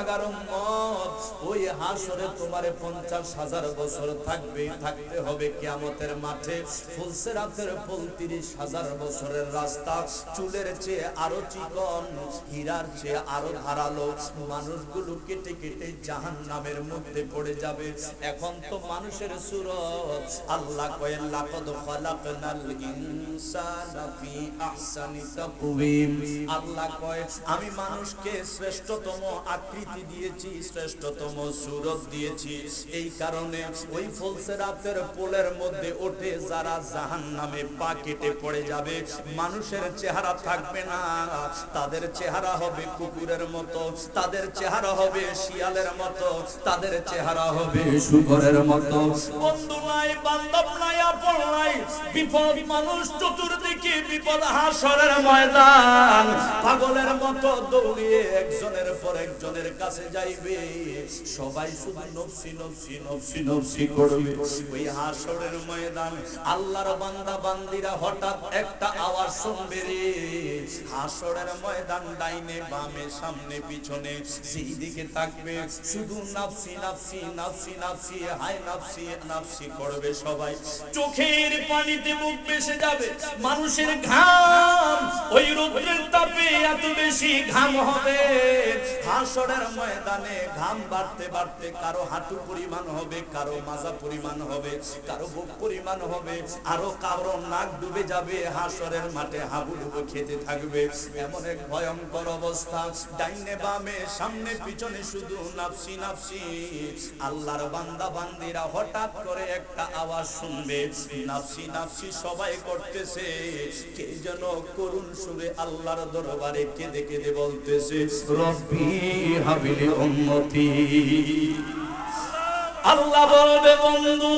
গুনাহগার উম্মত, ওই হাসরে তোমারে 50,000 বছর থাকতে হবে কিয়ামতের মাঠে। ফুলসিরাতের পুল 30,000 বছরের রাস্তা, চুলের চেয়ে আরো চিকন, হীরার চেয়ে আরো ধারালো। মানুষগুলো কেটে কেটে জাহান্নামের মধ্যে পড়ে যাবে। এখন তো মানুষের সূরত, আল্লাহ কয় লাকাদ খালাকনাল ইনসানা ফি আহসানি তাকওয়িম। আল্লাহ কয় আমি মানুষকে শ্রেষ্ঠতম আকৃতি দিয়েছি, শ্রেষ্ঠতম সূরত দিয়েছি। এই কারণে ওই ফুলসিরাতের পোলের মধ্যে ওঠে যারা জাহান্নামে পা কেটে পড়ে যাবে, মানুষের চেহারা থাকবে না, তাদের চেহারা হবে কুকুরের মতো, তাদের চেহারা হবে শিয়ালের মতো, তাদের চেহারা হবে শুকরের মতো। বন্ধু নাই, বান্ধব নাই, আপন নাই, বিপদ মানুষ চতুর্দিকে বিপদ। হাসরের ময়দান পাগলের মতো দৌড়িয়ে একজনের পর একজনের কাছে যাইবে, সবাই শুধু নফসি নফসি নফসি নফসি করবে। ওই হাসরের ময়দান আল্লাহর বান্দা বান্দিরা হঠাৎ একটা আওয়াজ শুনবে রে। হাসরের ময়দান ডাইনে বামে সামনে পিছনে যেদিকে থাকবে শুধু নাফসি নাফসি নাফসি নাফসি হায় নাফসি নাফসি করবে সবাই। চোখের পানিতে মুখ ভেসে যাবে, মানুষের ঘাম ওই রৌদ্রের তাপে এত বেশি ঘাম হবে। হাসরের ময়দানে ঘাম বাড়তে বাড়তে কারো হাঁটু পরিমাণ হবে, কারো মাজা পরিমাণ হবে, কারো বুক পরিমাণ হবে, আরো কারো নাক ডুবে যাবে। হাসরের মাঠে হাবুডুবু খেতে থাকবে। এমন এক ভয়ঙ্কর অবস্থা, ডাইনে বামে সামনে পিছনে শুধু নাফসি নাফসি। আল্লাহর বান্দা বান্দিরা হঠাৎ করে একটা আওয়াজ শুনবে, নাফসি নাফসি সবাই করতেছে। কে যেন করুণ সুরে আল্লাহর দরবারে কেঁদে কেঁদে বলতেছে, রব্বি হাবিলি উম্মতি। আল্লাহ বলবে, বন্ধু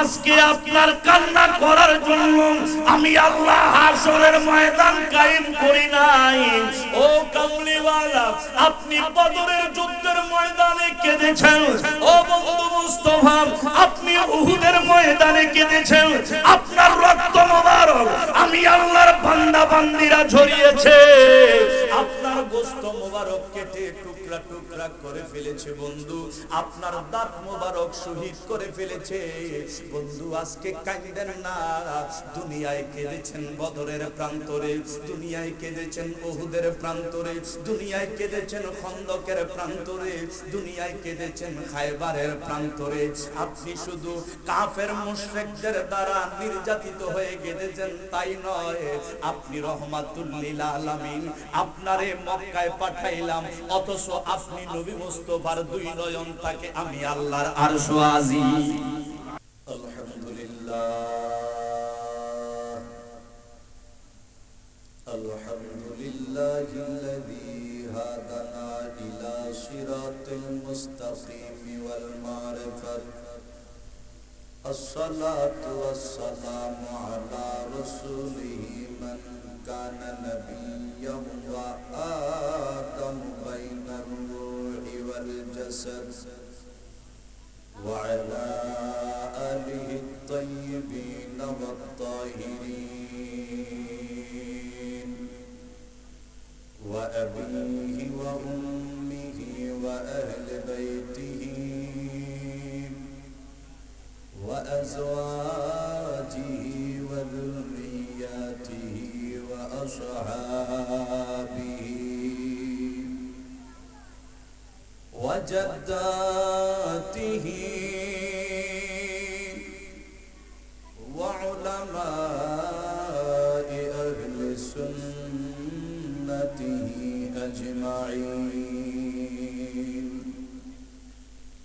আজকে আপনার কান্না করার জন্য আমি আল্লাহ হাসরের ময়দান কায়েম করি নাই। ও কামলিওয়ালা, আপনি বদরের যুদ্ধের ময়দানে কেঁদেছেন। ও বন্ধু মুস্তাফা, আপনি উহুদের ময়দানে কেঁদেছেন। আপনার রক্ত মোবারক আমি আল্লাহর বান্দা বান্দিরা ঝরিয়েছে, আপনার গোশত মোবারক কেটে টুকরা টুকরা করে ফেলেছে। বন্ধু আপনার দাঁত মোবারক শহীদ করে ফেলেছে। বন্ধু আজকে কাঁদেন না। দুনিয়ায় কেঁদেছেন বদরের প্রান্তরে, দুনিয়ায় কেঁদেছেন উহুদের প্রান্তরে, দুনিয়ায় কেঁদেছেন খন্দকের প্রান্তরে, দুনিয়ায় কেঁদেছেন খায়বারের প্রান্তরে। আপনি শুধু কাফের মুশরিকদের দ্বারা নির্যাতিত হয়ে কেঁদেছেন তাই নয়, আপনি রহমাতুল লিল আলামিন, আপনারে মক্কায় পাঠাইলাম, অথচ আপনি নবী মুস্তাফার দুই নয়ন তাকে আমি আল্লাহর আরশ আজিম। আলহামদুলিল্লাহ আলহামদুলিল্লাহিল্লাযী হাদানা ইলা সিরাতিল মুস্তাকিম ওয়াল মারিফাত। আসসালাতু ওয়াসসালামু আলা রাসূলিহি মান কানা নাবিয়্যান ওয়া আদামু বাইনার রূহি ওয়াল জাসাদ ওয়া আলা আলিহি الطيبين والطاهرين وأبيه وأمه وأهل بيته وأزواجه وذرياته وأصحابه وجداته وعلماء أهل سنته أجمعين.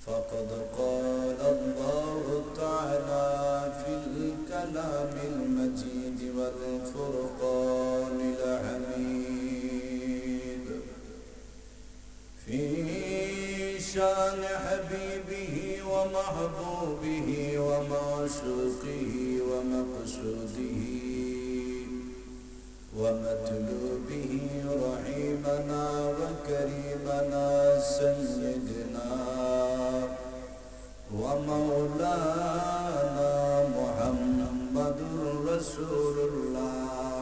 فقد قال الله تعالى في الكلام المجيد والفرقان الحميد في شان حبيبه ومحبوبه ومعشوقه ومقصوده ومطلوبه رحيمنا وكريمنا سيدنا ومولانا محمد رسول الله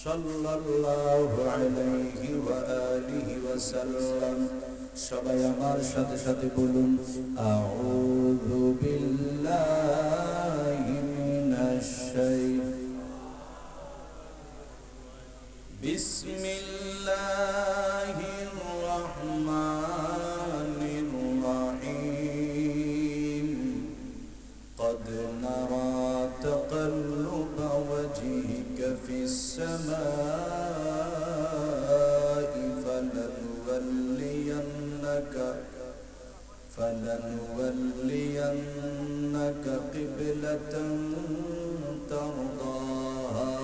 সাল্লাল্লাহু আলাইহি ওয়া আলিহি ওয়াসাল্লাম। সবাই আমার সাথে সাথে বলুন, আউযু বিল্লাহি মিনাশ বিসমিল্লাহির রাহমানির রাহিম। قد نرى تقلب وجهك في السماء فلنولينك قبلة ترضاها.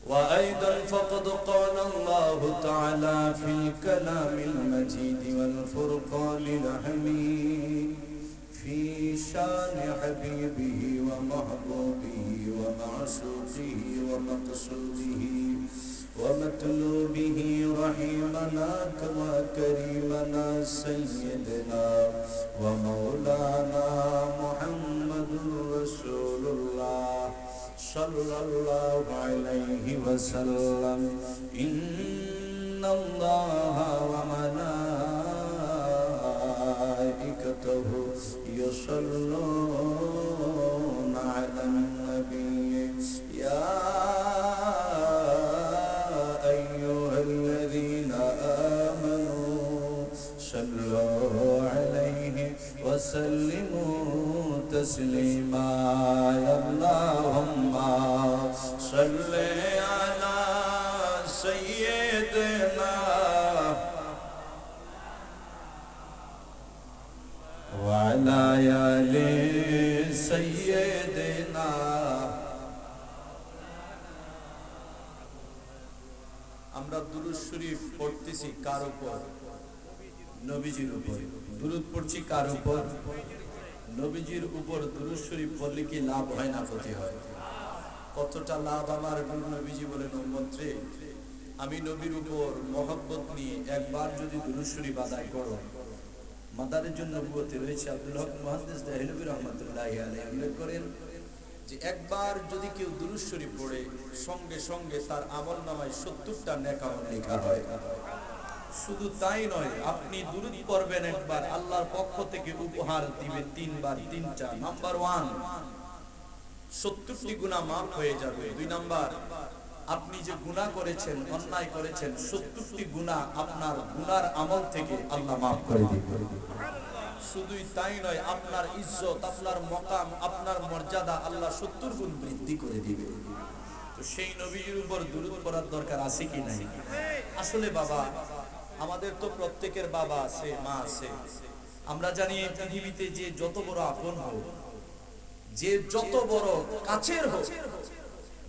وأيضا فقد قال الله تعالى في الكلام المجيد والفرقان الحميد في شان حبيبه ومحبوبه ومعشوقه ومقصوده ومطلوبه رحيمنا كما كريمنا سيدنا ومولانا محمد رسول الله صلى الله عليه وسلم. إن الله وملائكته يصلون على النبي يا أيها الذين آمنوا صلوا عليه وسلموا تسليما. اللهم صل على سيدنا وعلى آل سيدنا. আমরা দুরূদ শরীফ পড়তেছি কার উপর? নবীজির উপর। দুরূদ পড়ছি কার উপর? নবীজির উপর। দুরূদ শরীফ পড়লে কি লাভ হয় না ক্ষতি হয়? কতটা লাভ আমার নবীজি বলেন, উম্মত রে, আমি নবীর উপর মহব্বত নিয়ে একবার যদি দুরূদ শরীফ আদায় করো, মাদারের জন্য নবুয়তে রয়েছে আব্দুল হক মুহাদ্দিস দেহলভী রাহমাতুল্লাহি আলাইহি উল্লেখ করেন যে একবার যদি কেউ দুরূদ শরীফ পড়ে, সঙ্গে সঙ্গে তার আমলনামায় 70টা নেক আমল লেখা হয়। শুধু তাই নয়, আপনি দুরূদ পড়বেন একবার, আল্লাহর পক্ষ থেকে উপহার দিবে 3 বার 3টা। নাম্বার 1, 70টি গুনাহ মাফ হয়ে যাবে। 2 নাম্বার, আপনি যে গুনাহ করেছেন, অন্যায় করেছেন, 70টি গুনাহ আপনার গুনার আমল থেকে আল্লাহ মাফ করে দিবেন। শুধুই তাই নয়, আপনার ইজ্জত, আপনার মকাম, আপনার মর্যাদা আল্লাহ 70 গুণ বৃদ্ধি করে দিবে। তো সেই নবীর উপর দুরূদ পড়ার দরকার আছে কি নাই? আসলে বাবা, আমাদের তো প্রত্যেকের বাবা আছে, মা আছে। আমরা জানি এই পৃথিবীতে যে যত বড় আপন হোক, যে যত বড় কাছের হোক,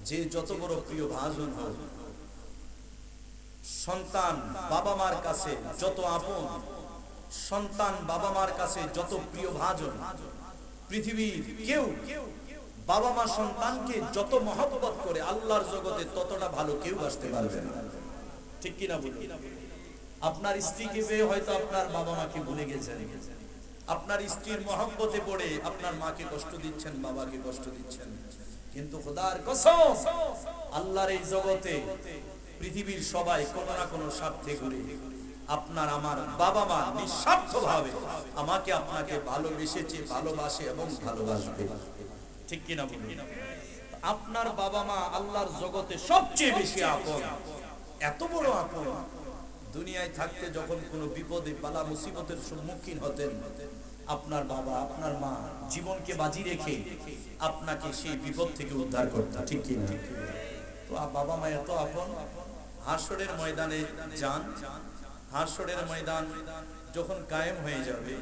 যে যত বড় প্রিয় ভাজন হোক, সন্তান বাবা মার কাছে যত আপন, সন্তান বাবা মার কাছে যত প্রিয় ভাজন, পৃথিবীর কেউ বাবা মা সন্তানকে যত মহব্বত করে আল্লাহর জগতে ততটা ভালো কেউ আসতে পারবে না। ঠিক কিনা বলি? আপনার স্ত্রীকে পেয়ে হয়তো আপনার বাবা মাকে ভুলে গেছেন, আপনার স্ত্রীর মহব্বতে পড়ে আপনার মাকে কষ্ট দিচ্ছেন, বাবাকে কষ্ট দিচ্ছেন। কিন্তু খোদার কসম, আল্লাহর এই জগতে পৃথিবীর সবাই কোনো না কোনো স্বার্থে ঘুরে। আপনার আমার বাবা মা নিঃস্বার্থভাবে আমাকে আপনাকে ভালোবেসেছে, ভালোবাসে এবং ভালোবাসবে। ঠিক কিনা বলুন? আপনার বাবা মা আল্লাহর জগতে সবচেয়ে বেশি আপন। এত বড় আপন, দুনিয়ায় থাকতে যখন কোনো বিপদে বালা মুসিবতের সম্মুখীন হতেন, আপনার বাবা আপনার মা জীবনকে বাজি রেখে আপনাকে সেই বিপদ থেকে উদ্ধার করতেন। ঠিক কি না? তো বাবা মা এত আপন। হাসরের ময়দানে যান, হাসরের ময়দান যখন কায়েম হয়ে যাবে,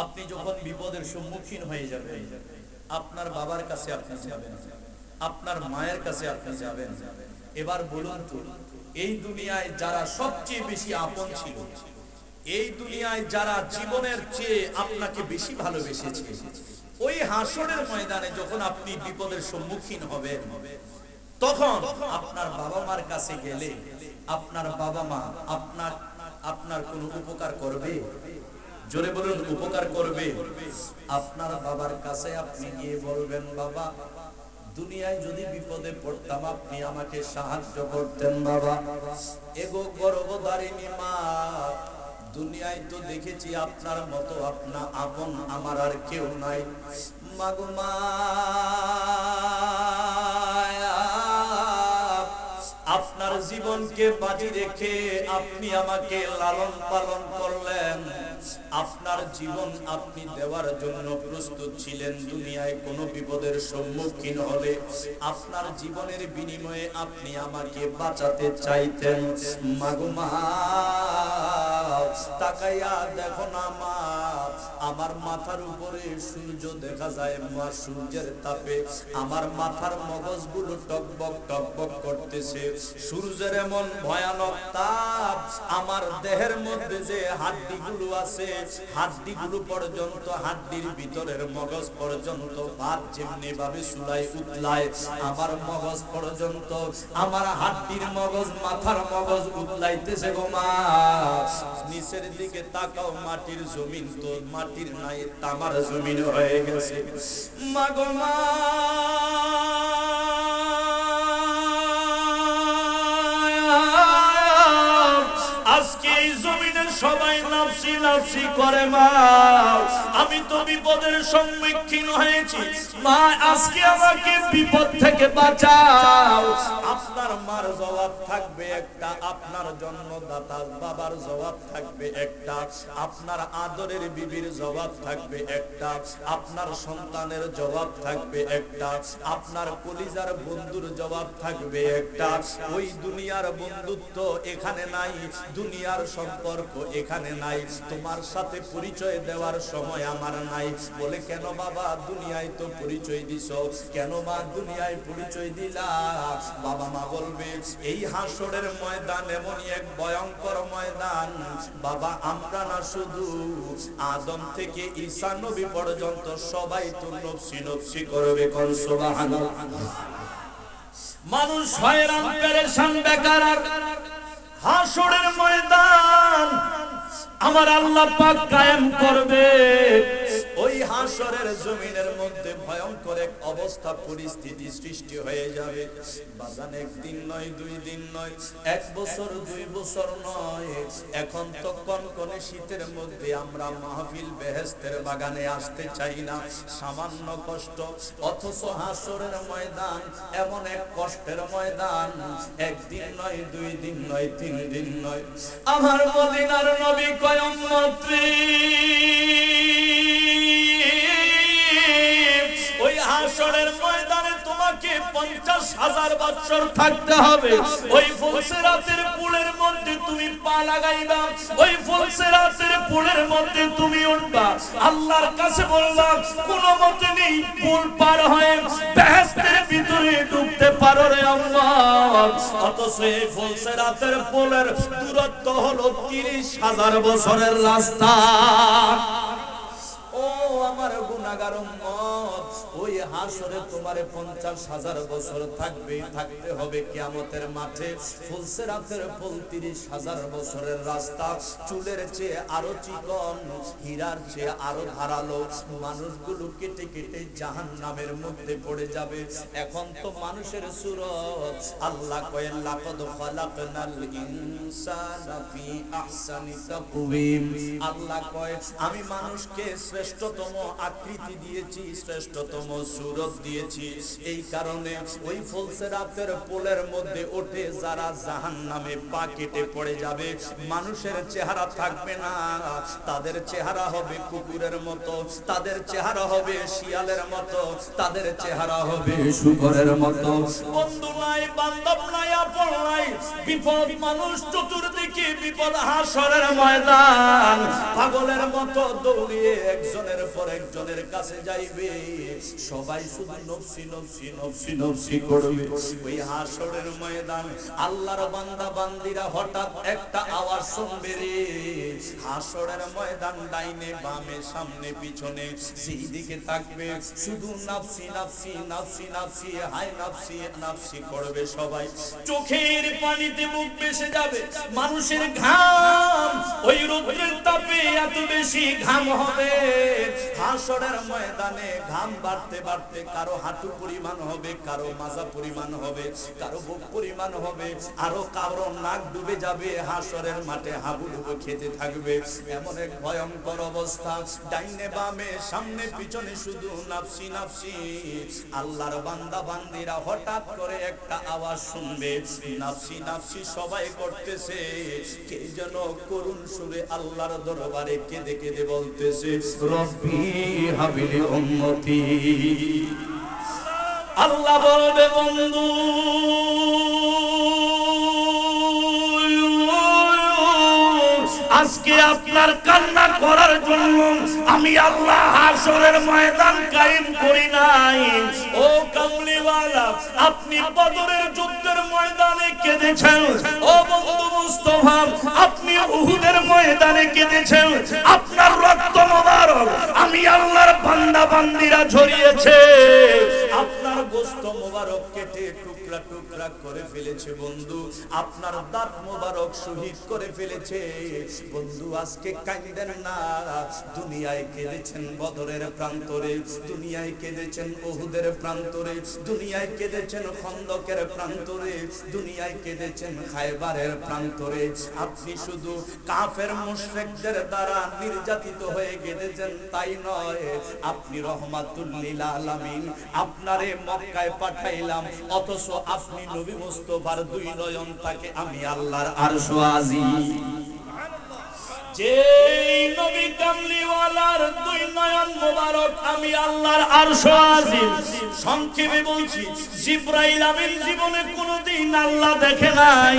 আপনি যখন বিপদের সম্মুখীন হয়ে যাবেন, আপনার বাবার কাছে আপনি যাবেন, আপনার মায়ের কাছে আপনি যাবেন। এবার বলুন তো, এই দুনিয়ায় যারা সবচেয়ে বেশি আপন ছিল, এই দুনিয়ায় যারা জীবনের চেয়ে আপনাকে বেশি ভালোবেসেছে, ওই হাসরের ময়দানে যখন আপনি বিপদের সম্মুখীন হবেন, তখন আপনার বাবা মার কাছে গেলে আপনার বাবা মা আপনার কোনো উপকার করবে? জোরে বলুন, উপকার করবে? আপনার বাবার কাছে আপনি গিয়ে বলবেন, বাবা দুনিয়ায় যদি বিপদে পড়তাম আপনি আমাকে সাহায্য করতেন বাবা। এগো গর্ভধারিণী মা, দুনিয়ায় তো দেখেছি আপনার মতো আপনা আপন আমার আর কেউ নাই। মাগো মা, আপনার জীবনকে বাজি রেখে আপনি আমাকে লালন পালন করলেন। আপনার জীবন আপনি দেওয়ার জন্য প্রস্তুত ছিলেন। দুনিয়ায় কোনো বিপদের সম্মুখীন হলে আপনার জীবনের বিনিময়ে আপনি আমাকে বাঁচাতে চাইতেন। মাগো মা, তাকাইয়া দেখো না মা, আমার মাথার উপরে সূর্য দেখা যায় মা। সূর্যের তাপে আমার মাথার মগজগুলো টকবক টকবক করতেছে। সূর্যের এমন ভয়ানক তাপ, আমার দেহের মধ্যে যে হাড্ডিগুলো আছে, হাড্ডিগুলো পর্যন্ত, হাড্ডির ভিতরের মগজ পর্যন্ত ভাত যেমনি ভাবে চুলায় উতলায়, আমার মগজ পর্যন্ত, আমার হাড্ডির মগজ, মাথার মগজ উতলাইতেছে গো মা। নিচের দিকে তাকাও, মাটির জমিন তো মাটির নাই, তামার জমিন হয়ে গেছে। মা গো মা, আজকে এই জমিনের সবাই নাফসি নাফসি করে মা। আমি তো বিপদের সম্মুখীন হয়েছি মা, আজকে আমাকে বিপদ থেকে বাঁচাও। আপনার মার জবাব থাকবে একটা, আপনার জন্মদাতা বাবার জবাব থাকবে একটা, আপনার আদরের বিবির জবাব থাকবে একটা, আপনার সন্তানের জবাব থাকবে একটা, আপনার কলিজার বন্ধুর জবাব থাকবে একটা। ওই দুনিয়ার বন্ধুত্ব এখানে নাই, দুনিয়ার সম্পর্ক এখানে নাই, তোমার সাথে পরিচয় দেওয়ার সময় আমার নাই। বলে কেন বাবা, দুনিয়ায় তো পরিচয় দিছো, কেন মা দুনিয়ায় পরিচয় দিলা? বাবা মা বলবে এই হাসরের ময়দান এমনই এক ভয়ঙ্কর ময়দান বাবা, আমরা না শুধু আদম থেকে ঈসা নবী পর্যন্ত সবাই তো নফসি নফসি করবে। কোন সুবহানাল্লাহ। মানুষ হয়রান পেরেশান বেকার। হাসরের ময়দান আমার আল্লাহ পাক কায়েম করবে। ওই হাসরের জমিনের মধ্যে ভয়ঙ্কর এক অবস্থা পরিস্থিতি সৃষ্টি হয়ে যাবে। বাজান একদিন নয়, দুই দিন নয়, এক বছর, 2 বছর নয়, এখন তো কনকনে শীতের মধ্যে আমরা মাহফিল বেহেশতের বাগানে আসতে চাই না, সামান্য কষ্ট। অথচ হাসরের ময়দান এমন এক কষ্টের ময়দান, একদিন নয়, 2 দিন নয়, 3 দিন নয়। আমার মদিনার নবী কয় উম্মতী, ওই হাসরের ময়দানে তোমাকে 50,000 বছর থাকতে হবে। ওই ফুলসিরাতের পুলের মধ্যে তুমি পা লাগাইবা, ওই ফুলসিরাতের পুলের মধ্যে তুমি উঠবা। আল্লাহর কাছে বলবা কোন মতে নেই পুল পার হয়ে বেহেশতের ভিতরে ঢুকতে পারো রে আল্লাহ। অথচ এই ফুলসিরাতের পুলের দূরত্ব হলো 30,000 বছরের রাস্তা। ও আমার গুনাহগার উম্মত, ওই হাসরে তোমারে 50,000 বছর থাকতে হবে কিয়ামতের মাঠে। ফুলসিরাতের পুল 30,000 বছরের রাস্তা, চুলের চেয়ে আরো চিকন, হীরার চেয়ে আরো ধারালো। মানুষগুলো কেটে কেটে জাহান্নামের মধ্যে পড়ে যাবে। এখন তো মানুষের সূরত, আল্লাহ কয় লাকাদ খালাকনাল ইনসানা ফি আহসানি তাকওয়িম। আল্লাহ কয় আমি মানুষকে শ্রেষ্ঠতম আকৃতি দিয়েছি, শ্রেষ্ঠতম সূরত দিয়েছি। এই কারণে ওই ফুলসিরাতের পুলের মধ্যে ওঠে যারা জাহান্নামে পা কেটে পড়ে যাবে, মানুষের চেহারা থাকবে না, তাদের চেহারা হবে কুকুরের মতো, তাদের চেহারা হবে শিয়ালের মতো, তাদের চেহারা হবে শুকরের মতো। বন্ধু নাই, বান্ধব নাই, আপন নাই, বিপদ মানুষ চতুর্দিকে বিপদ। হাসরের ময়দান পাগলের মতো দৌড়িয়ে একজনের পর একজনের কাছে যাইবে, সবাই শুধু নফসি নফসি নফসি নফসি করবে। ওই হাসরের ময়দান আল্লাহর বান্দা বান্দিরা হঠাৎ একটা আওয়াজ শুনবে রে। হাসরের ময়দান ডাইনে বামে সামনে পিছনে সেই দিকে থাকবে, শুধু নাফসি নাফসি নাফসি নাফসি হায় নাফসি নাফসি করবে সবাই। চোখের পানিতে মুখ ভেসে যাবে, মানুষের ঘাম ওই রৌদ্রের তাপে এত বেশি ঘাম হবে। হাসরের ময়দানে ঘাম বাড়তে বাড়তে কারো হাঁটু পরিমাণ হবে, কারো মাজা পরিমাণ হবে, কারো বুক পরিমাণ হবে, আরো কারো নাক ডুবে যাবে, হাসরের মাঠে হাবুডুবু খেতে থাকবে। এমন এক ভয়ঙ্কর অবস্থা, ডাইনে বামে সামনে পিছনে শুধু নাফসি নাফসি। আল্লাহর বান্দা বান্দিরা হঠাৎ করে একটা আওয়াজ শুনবে, নাফসি নাফসি সবাই করতেছে। কে যেন করুণ সুরে আল্লাহর দরবারে কেঁদে কেঁদে বলতেছে, রব্বি হাবিলি উম্মতি। আল্লাহ বলবে, বন্ধু আজকে আপনার কান্না করার জন্য আমি আল্লাহ হাসরের ময়দান কায়েম করি নাই। ও কামলিওয়ালা, আপনি বদরের যুদ্ধের ময়দানে কেঁদেছেন। ও বন্ধু মুস্তাফা, আপনি উহুদের ময়দানে কেঁদেছেন। আপনার রক্ত মোবারক আমি আল্লাহর বান্দা বান্দিরা ঝরিয়েছে। আপনার গোশত মোবারক কেটে টুকরা টুকরা করে ফেলেছে বন্ধু। আপনার দাঁত মোবারক শহীদ করে ফেলেছে বন্ধু। আজকে কাঁদেন না। দুনিয়ায় কেঁদেছেন বদরের প্রান্তরে, দুনিয়ায় কেঁদেছেন উহুদের প্রান্তরে, দুনিয়ায় কেঁদেছেন খন্দকের প্রান্তরে, দুনিয়ায় কেঁদেছেন খায়বারের প্রান্তরে। আপনি শুধু কাফের মুশরিকদের দ্বারা নির্যাতিত হয়ে কেঁদেছেন তাই নয়, আপনি রহমাতুল লিল আলামিন। আপনারে মক্কায় পাঠাইলাম, অথচ আপনি নবী মুস্তাফার দুই নয়ন তাকে আমি আল্লাহর আরশ আজিম। যে নবী কামলিওয়ালার দুই নয়ন মোবারক আমি আল্লাহর আরশ আজিম। সংক্ষেপে বলছি, জিবরাইল আমিন জীবনে কোনোদিন আল্লাহ দেখে নাই।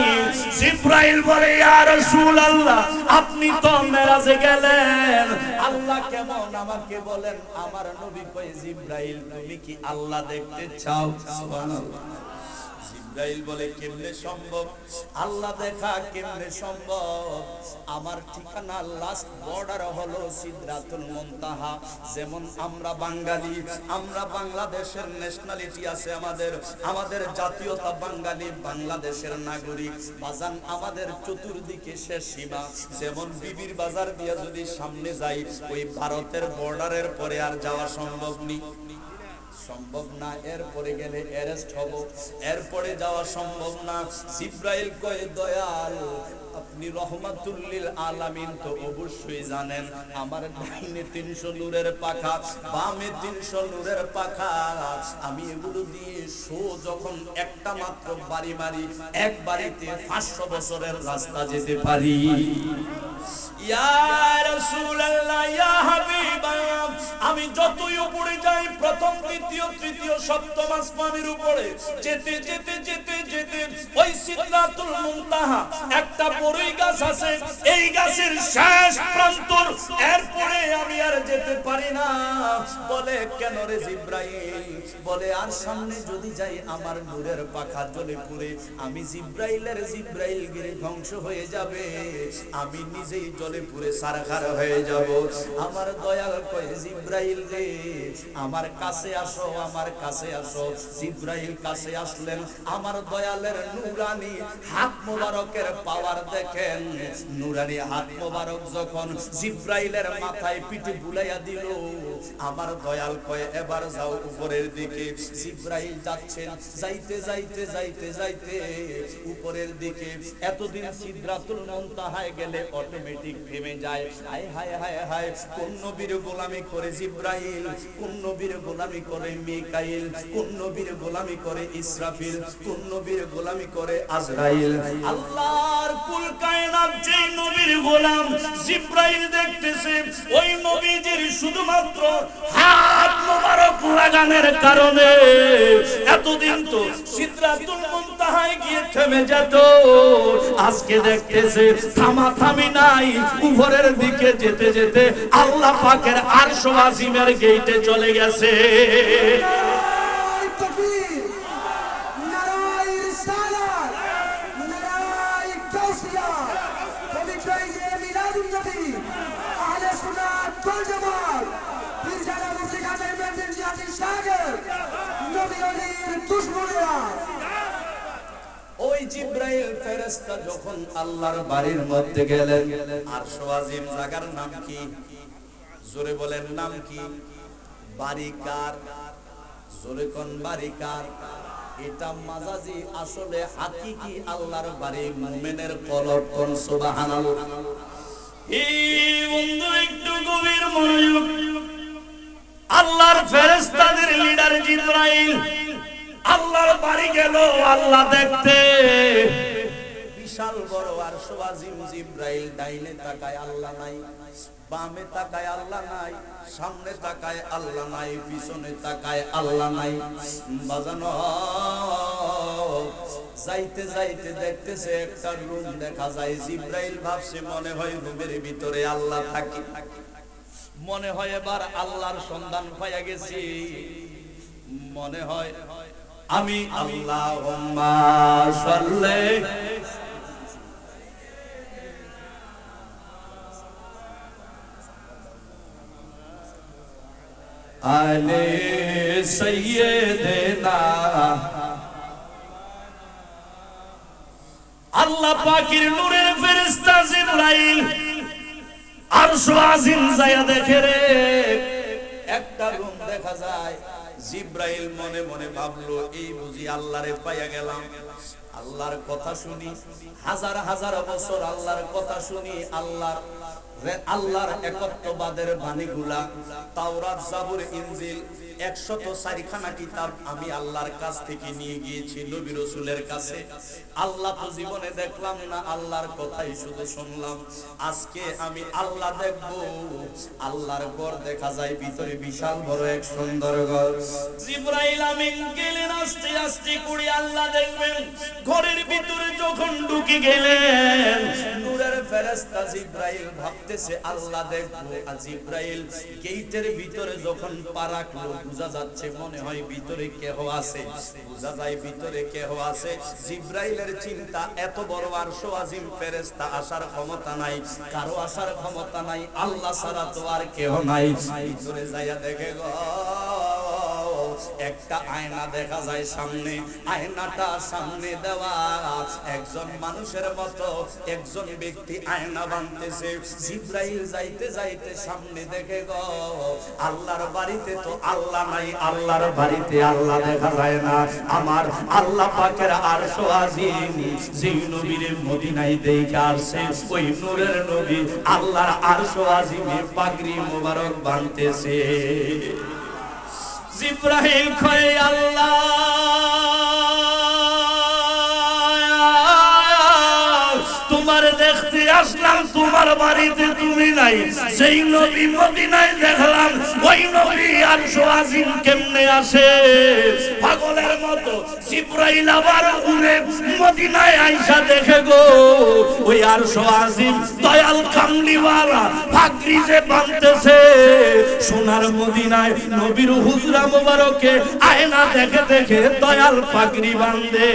জিবরাইল বলে, ইয়া রাসূলুল্লাহ, আপনি তো মেরাজে গেলেন, আল্লাহ কেমন আমাকে বলেন। আমার নবী কয়, জিবরাইল তুমি কি আল্লাহ দেখতে চাও? সুবহানাল্লাহ। জিবরাইল বলে, কেমনে সম্ভব? আল্লাহ দেখা কেমনে সম্ভব? আমার ঠিকানা লাস্ট বর্ডার হলো সিদরাতুল মুনতাহা। যেমন আমরা বাঙালি, আমরা বাংলাদেশের ন্যাশনালিটি আছে আমাদের, আমাদের জাতীয়তা বাঙালি, বাংলাদেশের নাগরিক। বাজান আমাদের চতুর্দিকে শেষ সীমা। যেমন বিবির বাজার দিয়ে যদি সামনে যাই, ওই ভারতের বর্ডারের পরে আর যাওয়া সম্ভব নেই, সম্ভব না। এরপরে গেলে অ্যারেস্ট হব, এরপরে যাওয়া সম্ভব না। জিবরাইল কয়, দয়াল আপনি রহমাতুল লিল আলামিন তো অবশ্যই জানেন, আমার ডাইনে 300 নূরের পাখা, বামে 300 নূরের পাখা। আমি এগুলো দিয়ে যখন একটা মাত্র বাড়ি মারি, এক বাড়িতে 500 বছরের রাস্তা যেতে পারি। ইয়া রাসূলুল্লাহ, ইয়া হাবিবাল্লাহ, আমি যতই উপরে যাই, প্রথম দ্বিতীয় তৃতীয় সপ্তম আসমানের উপরে যেতে যেতে যেতে যেতে ওই সিদরাতুল মুনতাহা একটা বড়ই গাছ আছে, এই গাছের শেষ প্রান্তর, এরপরে আমি আর যেতে পারি না। বলে, কেন রে জিবরাইল? বলে, আর সামনে যদি যাই আমার নূরের পাখা জ্বলে পুড়ে আমি জিবরাইল গিরে ধ্বংস হয়ে যাবে, আমি নিজেই জ্বলে পুড়ে সারখার হয়ে যাব। আমার দয়াল কয়, জিবরাইল রে আমার কাছে আসো, আমার কাছে আসো। জিবরাইল কাছে আসলেন, আমার দয়ালের নূরানি হাত মোবারকের পাওয়ার দেখেন। নূরানি হাত মোবারক যখন জিবরাইলের মাথায় পিঠে বুলাইয়া দিল, আমার দয়াল কয়, এবার যাও উপরের দিকে। জিবরাইল যাচ্ছেন, যাইতে যাইতে যাইতে যাইতে উপরের দিকে। এতদিন সিদরাতুল মুনতাহায় গেলে অটোমেটিক থেমে যায়। হায় হায় হায় হায়, কোন নবীর গোলামি করে জিবরাইল, কোন নবীর গোলামি করে মিকাইল, কোন নবীর গোলামি করে ইসরাফিল, কোন নবীর গোলামি করে আজরাইল। আল্লাহর কুল কায়নাত যেই নবীর গোলাম জিবরাইল দেখতেছে, ওই নবীজির শুধুমাত্র হাত মোবারক লাগানোর কারণে এতদিন তো সিদরাতুল মুনতাহায় গিয়ে থেমে যেত, আজকে দেখতেছে থামাথামি নাই। উপরের দিকে যেতে যেতে আল্লাহ পাকের আরশ আজিমের গেটে চলে গেছে। ওই জিবরাইল ফেরেশতা যখন আল্লাহর বাড়ির মধ্যে গেলেন, আরশ আজিম জায়গার নাম কি? জোরে বলেন, নাম কি? বাড়ি কার? জোরে কোন বাড়ি কার? এটা মাজাজি, আসলে হাকিকি আল্লাহর বাড়ি, মুমিনের কলব। কোন সুবহানাল্লাহ। এই বন্ধু একটু গভীর মনোযোগ। আল্লাহর ফেরেশতাদের লিডার জিবরাইল আল্লাহর বাড়ি গেল আল্লাহ দেখতে। বিশাল বড় আরশ আজিম। জিবরাইল ডাইনে তাকায় আল্লাহ নাই, বামে তাকায় আল্লাহ নাই, সামনে তাকায় আল্লাহ নাই, পিছনে তাকায় আল্লাহ নাই। বাজানো যাইতে যাইতে দেখতেছে একটা রুম দেখা যায়। জিবরাইল ভাবছে মনে হয় রুমের ভিতরে আল্লাহ থাকে, মনে হয় এবার আল্লাহর সন্ধান পাইয়া গেছি, মনে হয় আমি আল্লাহুম্মা সাল্লি আলে সাইয়্যিদিনা। আল্লাহ পাকের নূরের ফেরেশতা জিবরাইল আরশ আজিম যায়া দেখে রে একটা রুম দেখা যায়। জিবরাইল মনে মনে ভাবলো এই বুঝি আল্লাহরে পাইয়া গেলাম। আল্লাহর কথা শুনি, হাজার হাজার বছর আল্লাহর কথা শুনি, আল্লাহর একত্ববাদের বাণীগুলা, তাওরাত, জাবুর, ইনজিল, 104 খানা কিতাব আমি আল্লাহর কাছ থেকে নিয়ে গিয়েছি নবী রাসূলের কাছে। আল্লাহ তো জীবনে দেখলাম না, আল্লাহর কথাই শুধু শুনলাম। আজকে আমি আল্লাহ দেখব। আল্লাহর ঘর দেখা যায়, ভিতরে বিশাল বড় এক সুন্দর ঘর। জিবরাইল আমিন গেলেন আস্তে আস্তে করে আল্লাহ দেখবেন। ঘরের ভিতরে যখন ঢুকে গেলেন, নূরের ফেরেশতা জিবরাইল ভাবতেছে আল্লাহ দেখব। আর জিবরাইল গেটের ভিতরে যখন পা রাখলো, বুঝা যাচ্ছে মনে হয় ভিতরে কেহ আছে, বুঝা যায় ভিতরে কেহ আছে। জিবরাইলের চিন্তা, এত বড় আরশ আজিম ফেরেশতা আসার ক্ষমতা নাই, কারো আসার ক্ষমতা নাই, আল্লাহ ছাড়া তো আর কেহ নাই। ভিতরে যাইয়া দেখে গো একটা আয়না দেখা যায় সামনে। আয়নাটা সামনে দেওয়া, একজন মানুষের মতো একজন ব্যক্তি আয়না বানতেছে। জিবরাইল যাইতে যাইতে সামনে দেখে গো আল্লাহর বাড়িতে তো আল্লাহ নাই, আল্লাহর বাড়িতে আল্লাহ দেখা যায় না। আমার আল্লাহ পাকের আরশ আজিম যেই নবীর মদিনায় দেখে আসছে, ওই নূরের নবী আল্লাহর আরশ আজিমে পাগড়ি মোবারক বানতেছে। জিবরাইল কয় আল্লাহ তোমার দেখতে আসলাম, তোমার বাড়িতে তুমি নাই। সেই নবী মদিনায় দেখলাম, ওই নবী আরশ আজিম কেমনে আসে? পাগলের মতো জিবরাইল আবার উড়ে মদিনায় আইসা দেখে গো ওই আরশ আজিম দয়াল কামলিওয়ালা পাগড়ি যে বানতেছে। সোনার মদিনায় নবীর হুজরা মোবারকে আয়না দেখে দেখে দয়াল পাগড়ি বাঁধে।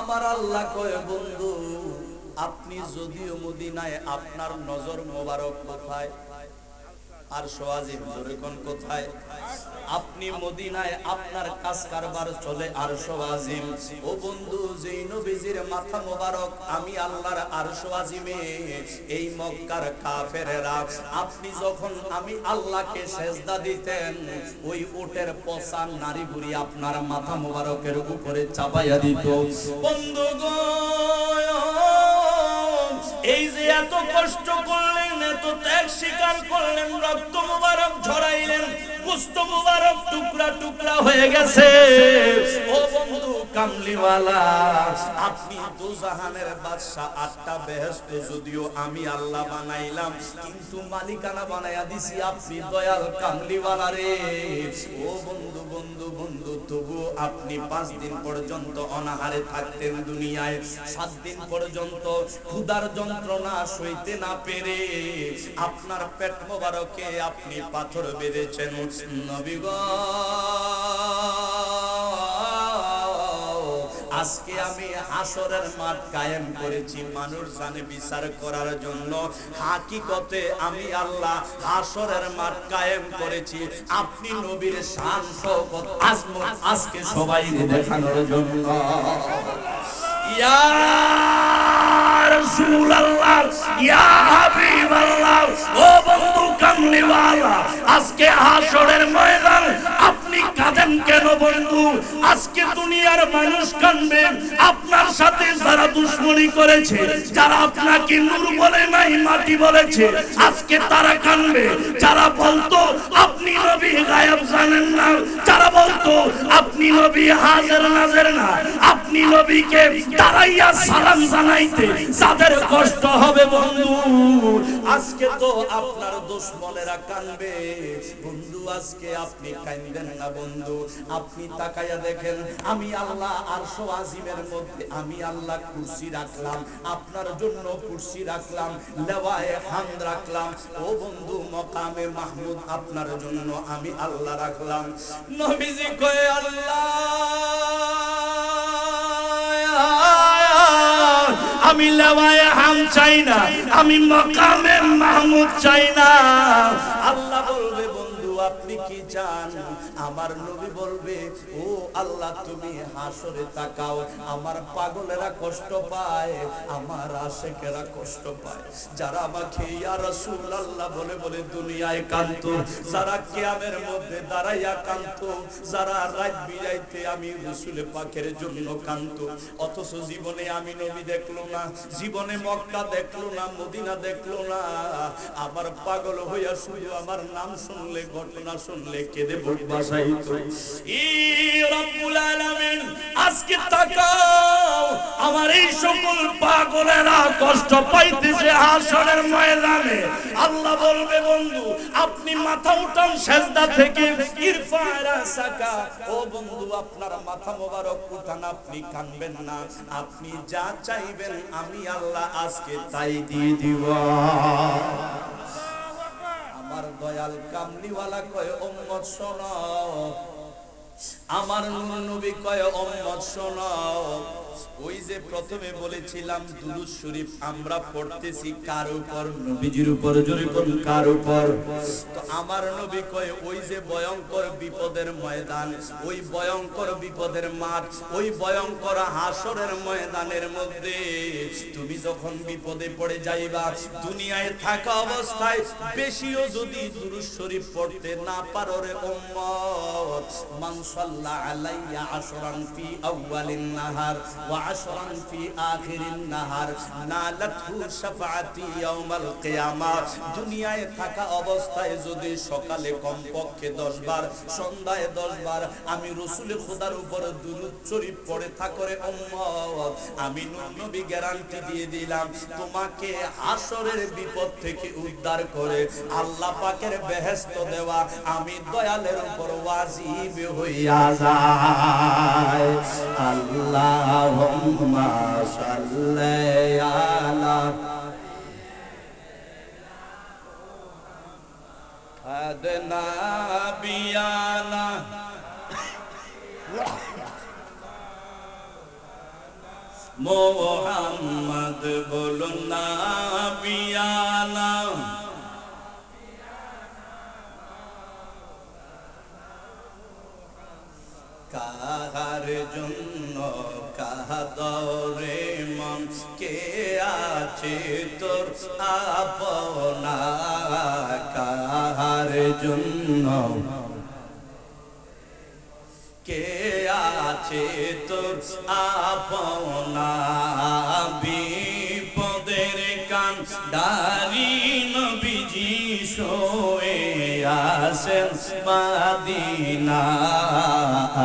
আমার আল্লাহ কয় বন্ধু, আপনি যদিও মদিনায়, আপনার নজর মোবারক কোথায়? আরশ আজিম জোরে কোন কোথায়? আপনি মদিনায়, আপনার কাজ কারবার চলে আরশ আজিম। ও বন্ধু, যেই নবীজির মাথা মোবারক আমি আল্লাহর আরশ আজিমে, এই মক্কার কাফেরেরা আপনি যখন আমি আল্লাহকে সেজদা দিতেন, ওই উটের পচা নারী বুড়ি আপনার মাথা মোবারকের উপরে চাপাইয়া দিত। বন্ধু গো, এই যে এত কষ্ট করলেন, এত ত্যাগ স্বীকার করলেন, রক্ত মুবারক ঝরাইলেন, গোশত মুবারক টুকরা টুকরা হয়ে গেছে। ও বন্ধু কামলিওয়ালা, আপনি দুজাহানের বাদশা, 8টা বেহেশত যদিও আমি আল্লাহ বানাইলাম, কিন্তু মালিকানা বানাইয়া দিছি আপনি দয়াল কামলিওয়ালা রে। ও বন্ধু বন্ধু বন্ধু, তবু আপনি 5 দিন পর্যন্ত অনাহারে থাকতেন দুনিয়ায়। 7 দিন পর্যন্ত ক্ষুধার যন্ত্রণা সইতে না পেরে আপনার পেট মোবারকে আপনি পাথর বেঁধেছেন। নবী গো, আজকে আমি হাসরের মাঠ কায়েম করেছি মানুষ জানে বিচার করার জন্য। হাকিকতে আমি আল্লাহ হাসরের মাঠ কায়েম করেছি আপনি নবীর শান শওকত আজমত আজকে সবাই দেখানোর জন্য। ইয়া রাসূলুল্লাহ, ইয়া হাবিবাল্লাহ, ও বন্ধু কামলিওয়ালা, আজকে হাসরের ময়দান আপনি কাঁদেন কেন বন্ধু? আজকে দুনিয়ার মানুষ কাঁদবে আপনার সাথে যারা দুশমনি করেছে, যারা আপনাকে নূর বলে নাই মাটি বলেছে, আজকে তারা কাঁদবে। যারা বলতো আপনি নবী গায়েব জানেন না, যারা বলতো আপনি নবী হাজির নাজির না, আপনি নবীকে দাঁড়াইয়া সালাম জানাইতে যাদের কষ্ট হবে বন্ধু, আজকে তো আপনার দুশমনেরা কাঁদবে বন্ধু। আজকে আপনি কাঁদেন না বন্ধু, আপনি তাকায়া দেখেন আমি আল্লাহ আরশ আজিমের মধ্যে আমি আল্লাহ কুরসি রাখলাম, আপনার জন্য কুরসি রাখলাম, লেওয়ায়ে হামদ রাখলাম। ও বন্ধু মকামে মাহমুদ আপনার জন্য আমি আল্লাহ রাখলাম। নবীজি কয় আল্লাহ আমি লেওয়ায়ে হাম চাই না, আমি মকামে মাহমুদ চাই না। আল্লাহ বলবে বন্ধু আপনি কি চান? আমার নবী বলবে ও আল্লাহ তুমি হাসরে তাকাও, আমার পাগলেরা কষ্ট পায়, আমার আশিকেরা কষ্ট পায়, যারা আমাকে ইয়া রাসূলুল্লাহ বলে বলে দুনিয়ায় কাঁদতো, যারা কিয়ামের মধ্যে দাঁড়াইয়া কাঁদতো, যারা রাত বিরাইতে আমি রাসূল পাকের জন্য কাঁদতো, অথচ জীবনে আমি নবী দেখলো না, জীবনে মক্কা দেখলো না, মদিনা দেখলো না, আমার পাগল হইয়া শুধু আমার নাম শুনলে ঘটনা শুনলে কেঁদে বাসাইতো। ই রব্বুল আলামিন আজকে তাকাও আমার এই সকল পাগলেরা কষ্ট পাইতেছে হাসরের ময়দানে। আল্লাহ বলবে বন্ধু আপনি মাথা উঠান সেজদা থেকে, ইরফা রাসাকা, ও বন্ধু আপনার মাথা মোবারক উঠান, আপনি কাঁদবেন না, আপনি যা চাইবেন আমি আল্লাহ আজকে তাই দিয়ে দিব। আমার দয়াল কামলিওয়ালা কয় উম্মত শোনো, আমার নূর নবী কয় উম্মত শোনো। ওই যে প্রথমে বলেছিলাম দুরূদ শরীফ আমরা পড়তেছি কার উপর? নবীজির উপর। জোরে বলুন কার উপর? তো আমার নবী কয় ওই যে ভয়ঙ্কর বিপদের ময়দান, ওই ভয়ঙ্কর বিপদের মাঠ, ওই ভয়ঙ্কর হাসরের ময়দানের মধ্যে তুমি যখন বিপদে পড়ে যাইবা, দুনিয়ায় থাকা অবস্থায় বেশিও যদি দুরূদ শরীফ পড়তে না পারো রে উম্মত, মান সাল্লা আলাইয়া আশরান ফি আউয়ালিন নাহার ওয়া আশরান ফি আখিরিন নাহার নালাতহু শাফাআতি ইয়াউমাল কিয়ামাহ। দুনিয়ায় থাকা অবস্থায় যদি সকালে কমপক্ষে 10 বার, সন্ধ্যায় 10 বার আমি রাসূল খোদার উপর দুরূদ শরীফ পড়ে থাকো রে উম্মত, আমি নূর নবী গ্যারান্টি দিয়ে দিলাম তোমাকে হাসরের বিপদ থেকে উদ্ধার করে আল্লাহ পাকের বেহেশত দেওয়া আমি দয়ালের উপর ওয়াজিব হইয়া যায়। আল্লাহুম্মা সাল্লি আলা আদনা বিয়ানা মোহাম্মদ বলুন না বিয়ানা, কাহার জন্য কাহাদরে মন কে আছে তোর আপনা, কাহার জন্য কে আছে তোর আপনা, বিপদের কান দারি নবীজি শোয়ে আসেন মদিনা।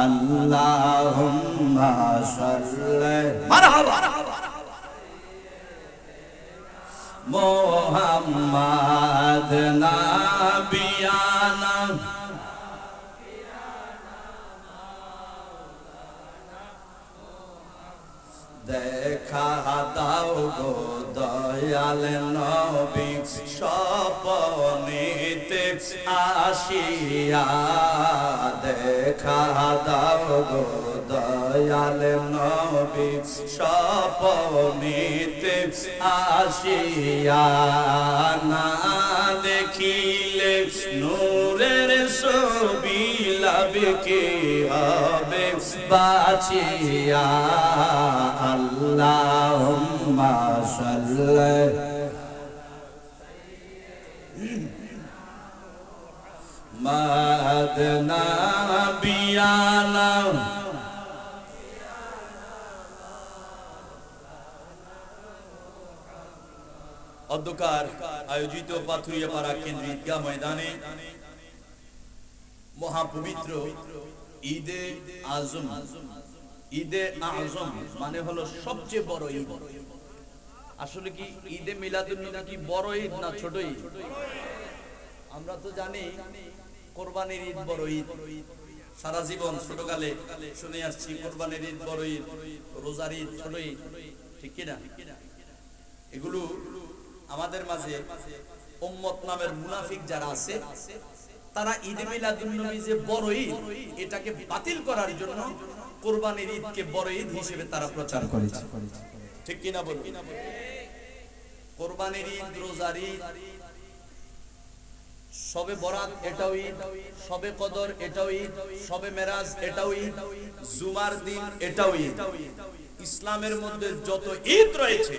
আল্লাহুম্মা সাল্লি মারহাবা মুহাম্মাদ নাবিয়ানা দেখা দাও গো দয়াল নবী স্বপ্নেতে আসিয়া, দেখা দাও গো দয়াল নবী স্বপ্নেতে আসিয়া না দেখিলে নূরের ছবি লাভ কি হবে বাঁচিয়া আল্লাহুম্মা সাল্লি মাদনা বিয়ানা অধ্যকার আয়োজিত পাথুরিয়াপাড়া কেন্দ্রীয় ঈদগাহ ময়দানে মহাপবিত্র ঈদে আজম। ঈদে আজম মানে হলো সবচেয়ে বড় ঈদ। আসলে কি ঈদে মিলাদুন্নবী কি বড় ঈদ না ছোট ঈদ? আমরা তো জানি কোরবানির ঈদ বড় ঈদ, সারা জীবন ছোটকালে শুনে আসছি কোরবানির ঈদ বড় ঈদ, রোজার ঈদ ছোট ঈদ, ঠিক কিনা? এগুলো আমাদের মাঝে উম্মত নামের মুনাফিক যারা আছে তারা ঈদে মিলাদুন্নবী যে বড় ঈদ এটাকে বাতিল করার জন্য কোরবানির ঈদকে বড় ঈদ হিসেবে তারা প্রচার করেছে, ঠিক কিনা বলুন? কোরবানির ঈদ, রোজার ঈদ, শবে বরাত এটাও ঈদ, শবে কদর এটাও ঈদ, শবে মেরাজ এটাও ঈদ, জুমার দিন এটাও ঈদ। ইসলামের মধ্যে যত ঈদ রয়েছে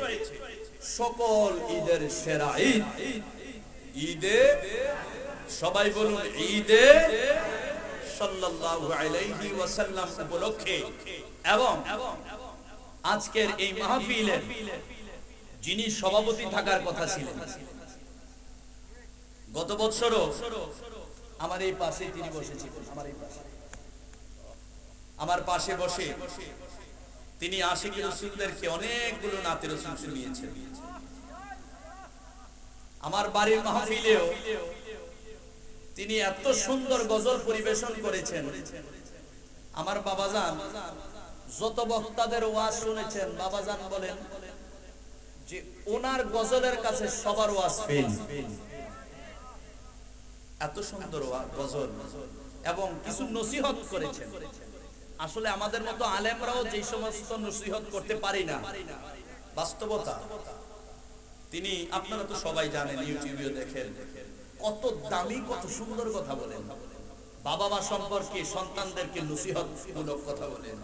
সকল ঈদের সেরা ঈদ ঈদে, সবাই বলুন ঈদে সাল্লাল্লাহু আলাইহি ওয়াসাল্লাম উপলক্ষে। এবং আজকের এই মাহফিলের যিনি সভাপতি থাকার কথা ছিলেন, গত বছরও আমার এই পাশে তিনি বসেছিলেন, আমার পাশে বসে তিনি আশিক রাসূলদেরকে অনেকগুলো নাতে রাসূল শুনিয়েছেন। আমার বাড়ির মাহফিলেও তিনি এত সুন্দর গজল পরিবেশন করেছেন। আমার বাবাজান যত বক্তাদের ওয়াজ শুনেছেন, বাবাজান বলেন যে ওনার গজলের কাছে সবার ওয়াজ ফেল। এত সুন্দর গজল এবং কিছু নসিহত করেছেন। আসলে আমাদের মতো আলেমরাও যে সমস্ত নসিহত করতে পারি না, বাস্তবতা। তিনি, আপনারা তো সবাই জানেন, ইউটিউবে দেখেন কত দামি কত সুন্দর কথা বলেন, বাবা মা সম্পর্কে সন্তানদেরকে নসিহতমূলক কথা বলেন।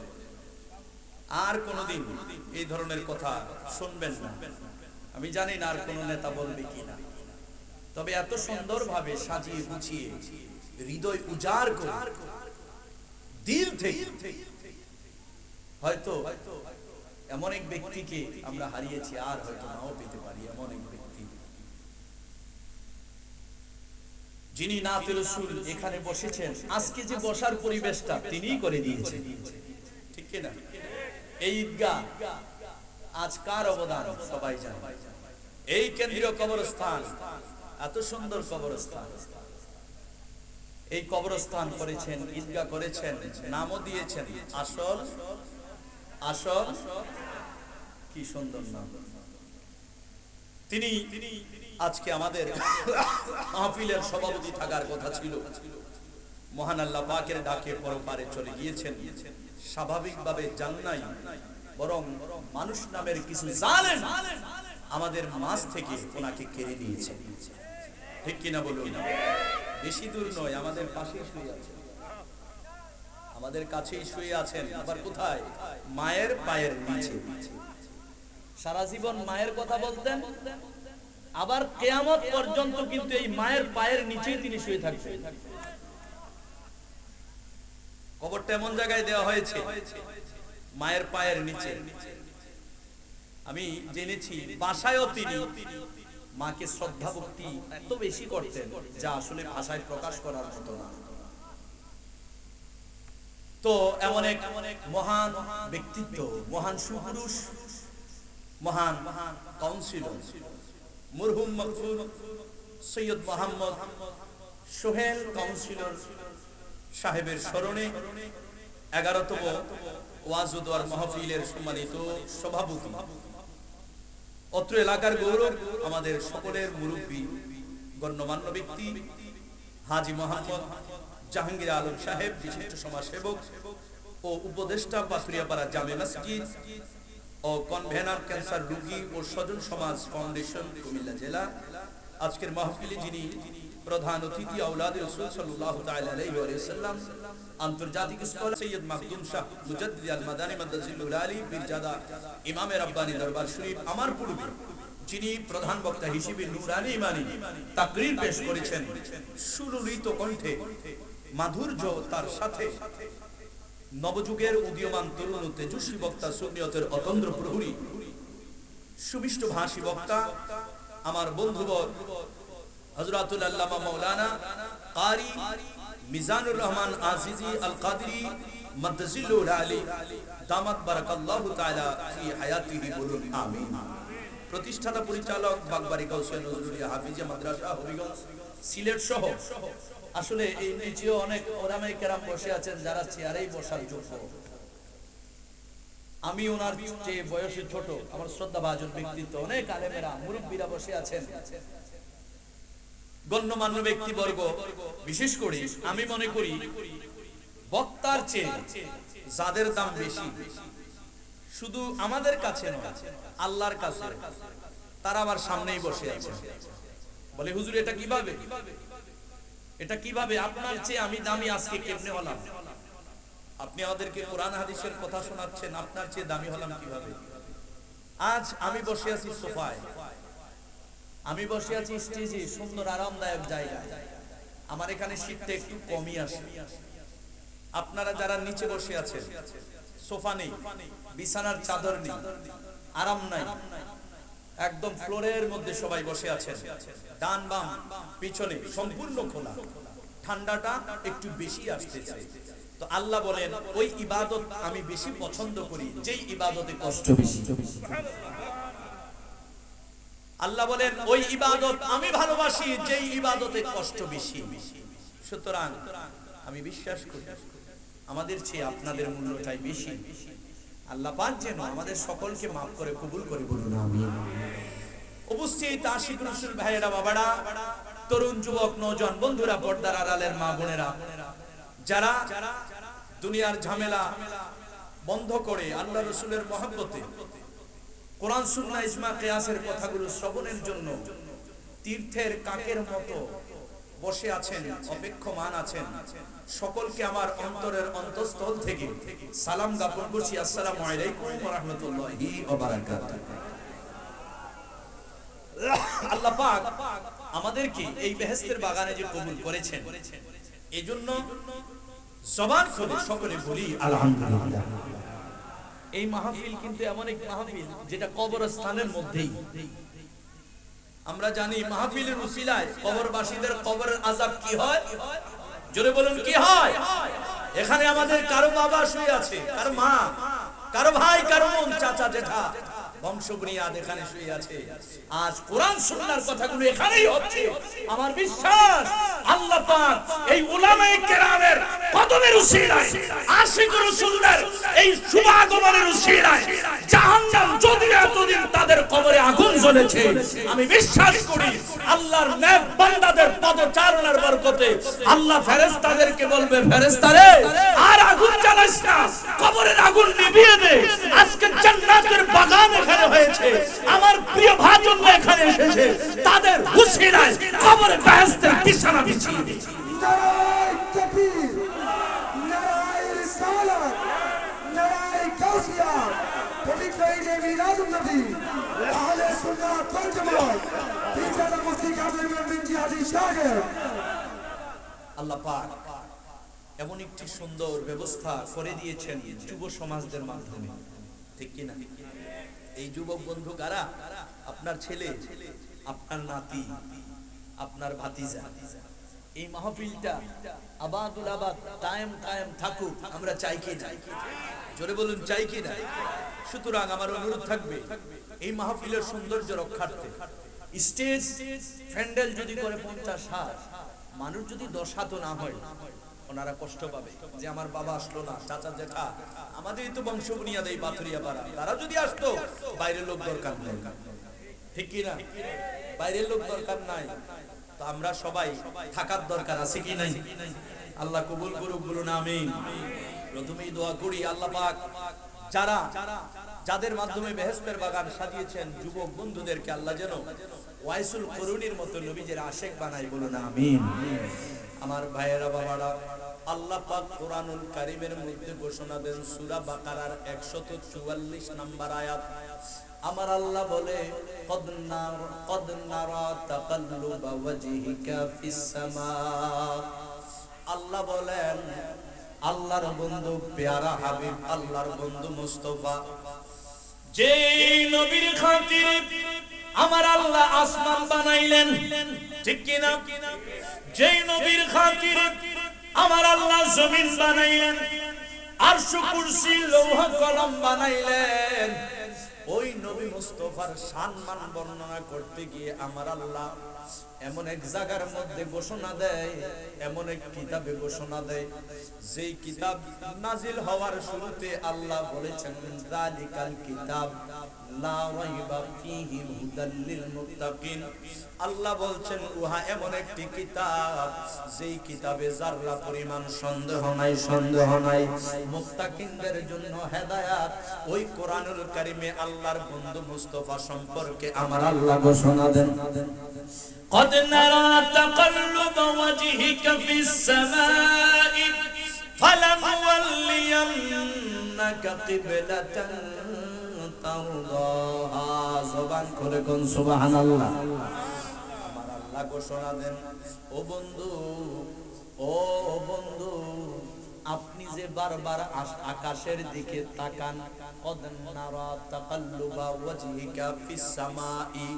আর কোনদিন এই ধরনের কথা শুনবেন না। আমি জানি না আর কোন নেতা বলবে কিনা, তবে এত সুন্দর ভাবে সাজিয়ে গুছিয়ে হৃদয় উজাড় করে দিল থেকে, হয়তো এমন এক ব্যক্তিকে আমরা হারিয়েছি, আর হয়তো নাও পেতে পারি। এমন এক ব্যক্তি যিনি নাতে রাসূল এখানে বসেছেন, আজকে যে বসার পরিবেশটা তিনিই করে দিয়েছেন, ঠিক কিনা? এই ঈদগাহ আজ কার অবদান সবাই জানে। এই কেন্দ্রীয় কবরস্থান, এত সুন্দর কবরস্থান, এই কবরস্থান করেছেন, ঈদগাহ করেছেন, নামও দিয়েছেন আসল। আসল কি সুন্দর নাম। তিনি আজকে আমাদের মাহফিলের সভাপতি থাকার কথা ছিল, মহান আল্লাহ পাকের ডাকে পরপারে চলে গিয়েছেন। স্বাভাবিকভাবে যান নাই, বরং মানুষ নামের কিছু জালেম আমাদের মাঝ থেকে ওনাকে কেড়ে নিয়েছে, ঠিক কিনা বলুন? বেশি দূর নয়, আমাদের পাশেই শুয়ে আছেন, আমাদের কাছেই শুয়ে আছেন। আবার কোথায়? মায়ের পায়ের নিচে। সারা জীবন মায়ের কথা বলতেন, আবার কিয়ামত পর্যন্ত কিন্তু এই মায়ের পায়ের নিচেই তিনি শুয়ে থাকবেন। কবরটা এমন জায়গায় দেওয়া হয়েছে, মায়ের পায়ের নিচে। আমি জেনেছি বাসায়ও তিনি মাকে শ্রদ্ধা ভক্তি এত বেশি করতেন যা আসলে ভাষায় প্রকাশ করার মতো না। তো এমন এক মহান ব্যক্তিত্ব, মহান সুপুরুষ, মহান কাউন্সিলর মরহুম মকফুর সৈয়দ মোহাম্মদ সোহেল কাউন্সিলর সাহেবের স্মরণে 11তম ওয়াজ ও দোয়ার মাহফিলের সম্মানিত সভাপতি, অত্র এলাকার গৌরব, আমাদের সকলের মুরব্বী, গণ্যমান্য ব্যক্তি হাজী মোহাম্মদ জাহাঙ্গীর আলম সাহেব, বিশিষ্ট সমাজসেবক ও উপদেষ্টা পাথুরিয়াপাড়া জামে মসজিদ ও কনভেনার ক্যান্সার রোগী ও স্বজন সমাজ ফাউন্ডেশন কুমিল্লা জেলা আজকের মাহফিলে যিনি প্রধান অতিথি আওলাদে রাসূল সাল্লাল্লাহু তাআলা আলাইহি ওয়া সাল্লাম আন্তর্জাতিক স্কলার সৈয়দ মাকদুম শাহ মুজাদ্দিদ আল মাদানী মাদ্রাসিল আলী পীরজাদা ইমামে রাব্বানী দরবার শরীফ আমার পূর্বে যিনি প্রধান বক্তা হিসেবে নূরানী ইমানি তাকরীর পেশ করেছেন সুললিত কণ্ঠে মাধুর্য তার সাথে নবযুগের উদীয়মান তরুণ তেজস্বী বক্তা সুন্নিয়তের অতন্দ্র প্রহরী সুমিষ্ট ভাষী বক্তা আমার বন্ধুবর হযরতুল আল্লামা মাওলানা কারি মিজানুর রহমান আজিজি আল কাদরি মাদ্দাজিলুল আলী দামাত বারাকাল্লাহু তাআলা ফি হায়াতিহি বলুন আমিন। প্রতিষ্ঠাতা পরিচালক বাগবাড়ি গাউসিয়া নজরুলিয়া হাফিজিয়া মাদ্রাসা হবিগঞ্জ সিলেট সহ আসলে এই নিচেও অনেক ওলামায়ে কেরাম বসে আছেন যারা চেয়ারেই বসার যোগ্য। আমি ওনার চেয়ে বয়সে ছোট, আমার শ্রদ্ধাভাজন ব্যক্তিত্ব, অনেক আলেমেরা মুরব্বীরা বসে আছেন, গণ্যমান্য ব্যক্তিবর্গ। বিশেষ করে আমি মনে করি বক্তার চেয়ে যাদের দাম বেশি শুধু আমাদের কাছে নয় আল্লাহর কাছে, তারা আমার সামনেই বসে আছে। বলে হুজুর এটা কিভাবে, এটা কিভাবে আপনার চেয়ে আমি দামি আজকে কেমনে হলাম? আপনি আমাদেরকে কোরআন হাদিসের কথা শোনাচ্ছেন, আপনার চেয়ে দামি হলাম কিভাবে? আজ আমি বসে আছি সোফায়, আমি বসে আছি স্টেজে, সুন্দর আরামদায়ক জায়গায়, আমার এখানে শীতটা একটু কমই আসে। আপনারা যারা নিচে বসে আছেন, সোফা নেই, বিছানার চাদর নেই, আরাম নাই, একদম ফ্লোরের মধ্যে সবাই বসে আছেন, ডান বাম পিছনে সম্পূর্ণ খোলা, ঠান্ডাটা একটু বেশি আসতেছে। তো আল্লাহ বলেন ওই ইবাদত আমি বেশি পছন্দ করি যেই ইবাদতে কষ্ট বেশি। আল্লাহ বলেন ওই ইবাদত আমি ভালোবাসি যেই ইবাদতে কষ্ট বেশি। সুতরাং আমি বিশ্বাস করি আমাদের চেয়ে আপনাদের মূল্যটাই বেশি। আল্লাহ পাক যেন আমাদের সকলকে মাফ করে কবুল করে বলুন আমিন। উপস্থিত আশিক রাসূল ভাইয়েরা, বাবারা, তরুণ যুবক নওজোয়ান বন্ধুরা, পর্দার আড়ালের মা বোনেরা, যারা দুনিয়ার ঝামেলা বন্ধ করে আল্লাহ রাসূলের মহব্বতে কোরআন সুন্নাহ ইজমা কিয়াসের কথাগুলো শ্রবণের জন্য তীর্থের কাকের মতো বসে আছেন, অপেক্ষমান আছেন, সকলকে আমার অন্তরের অন্তঃস্থল থেকে সালাম জ্ঞাপন করছি। আসসালামু আলাইকুম ওয়া রাহমাতুল্লাহি ওয়া বারাকাতুহু। আল্লাহ পাক আমাদেরকে এই বেহেশতের বাগানে যে কবুল করেছেন, এজন্য জবান খুলে সকলে বলি আলহামদুলিল্লাহ। এই মাহফিল কিন্তু এমন এক মাহফিল যেটা কবরস্থানের মধ্যেই। আমরা জানি মাহফিলের উসিলায় কবরবাসীদের কবরের আযাব কি হয়, জোরে বলুন কি হয়? এখানে আমাদের কারো বাবা শুয়ে আছে, কারো মা, কারো ভাই, কারো বোন, চাচা, জেঠা, বংশবুনিয়াদ এখানে শুয়ে আছে। আজ কোরআন সুন্নাহর কথাগুলো এখানেই হচ্ছে। আমার বিশ্বাস আল্লাহ পাক এই উলামায়ে কেরামের কদমের উসিলায়, আশিক রাসূলদের এই শুভাগমনের উসিলায় জাহান্নাম যদি এতদিন তাদের কবরে আগুন জ্বলেছে, আমি বিশ্বাস করি আল্লাহর নেক বান্দাদের পদচারণার বরকতে আল্লাহ ফেরেশতাদেরকে বলবে, ফেরেশতারে আর আগুন জ্বালাস না, কবরের আগুন নিভিয়ে দে। আজকে জান্নাতের বাগান এখানে হয়েছে, আমার প্রিয় ভাজন এখানে এসেছে, তাদের উসিলায় কবরে বেহেশতের বিছানা বিছিয়ে দে। নারায়ে তাকবীর, নারায়ে রিসালাত, নারায়ে গাউসিয়া, পবিত্র ঈদে মিলাদুন নবী, আহলে সুন্নাত ওয়াল জামাত, পীরজাদা মুফতি কাজী বিন জিয়াদি সাহেব। আল্লাহ পাক এমন একটি সুন্দর ব্যবস্থা করে দিয়েছেন যুব সমাজদের মাধ্যমে, ঠিক কি না? এই যুবক বন্ধু কারা? আপনার ছেলে, আপনার নাতি, আপনার ভাতিজা। এই মাহফিলটা আবাদুল আবাদ কায়েম কায়েম থাকুক, আমরা চাই কি না? জোরে বলুন চাই কি না? সুতরাং আমার অনুরোধ থাকবে এই মাহফিলের সৌন্দর্য রক্ষার্থে স্টেজ প্যান্ডেল যদি করে 50-60, মানুষ যদি 10 হাত না হয়, ওনারা কষ্ট পাবে যে আমার বাবা আসলো না, চাচা জেঠা, আমাদেরই তো বংশবুনিয়াদ এই পাথুরিয়াপাড়া, তারা যদি আসতো, বাইরের লোক দরকার নাই, ঠিক কি না? বাইরের লোক দরকার নাই, তো আমরা সবাই থাকার দরকার আছে কি নাই? আল্লাহ কবুল করুক, বলুন আমিন। প্রথমেই দোয়া করি আল্লাহ পাক যাদের মাধ্যমে বেহেশতের বাগান সাজিয়েছেন যুবক বন্ধুদেরকে আল্লাহ যেন ওয়াইসুল করুণীর মতো নবীদের আশেক বানায়, বলুন আমিন। আমার ভাইয়েরা বাবারা, আল্লাহ পাক কোরআনুল কারীমের মধ্যে ঘোষণা দেন সূরা বাকারার 144 নম্বর আয়াত। আমার আল্লাহ বলে কদ নারা তাকাল্লুবা ওয়াজহিকা ফিস সামা। আল্লাহ বলেন আল্লাহর বন্ধু পেয়ারা হাবিব, আল্লাহর বন্ধু মুস্তাফা, যে নবীর খাতিরে আমার আল্লাহ আসমান বানাইলেন, ঠিক কি না? যে নবীর খাতিরে আমার আল্লাহ জমিন বানাইলেন, আরশ কুরসি লৌহ কলম বানাইলেন, ওই নবী মুস্তাফার সম্মান বর্ণনা করতে গিয়ে আমার আল্লাহ এমন এক জায়গার মধ্যে ঘোষণা দেয়, এমন এক কিতাবে ঘোষণা দেয়, যেই কিতাব নাজিল হওয়ার শুরুতে আল্লাহ বলেছেন যালিকাল কিতাব লা রাইবা ফীহি হুদাল লিল মুত্তাকিন। আল্লাহ বলছেন উহা এমন একটি কিতাব যেই কিতাবে যাররা পরিমাণ সন্দেহ নাই, সন্দেহ নাই, মুত্তাকিনদের জন্য হেদায়েত। ওই কোরআনুল কারীমে আল্লাহর বন্ধু মুস্তাফা সম্পর্কে আমার আল্লাহ ঘোষণা দেন قد نرى تقلب وجهك في السماء فلنولينك قبلة ترضاها। জবান করে কোন সুবহানাল্লাহ। আমার আল্লাহ ঘোষণা দেন ও বন্ধু, ও বন্ধু, আপনি যে বারবার আকাশের দিকে তাকান, কদ নারা তাকাল্লুবা ওয়াজহিকা ফিস সামাই।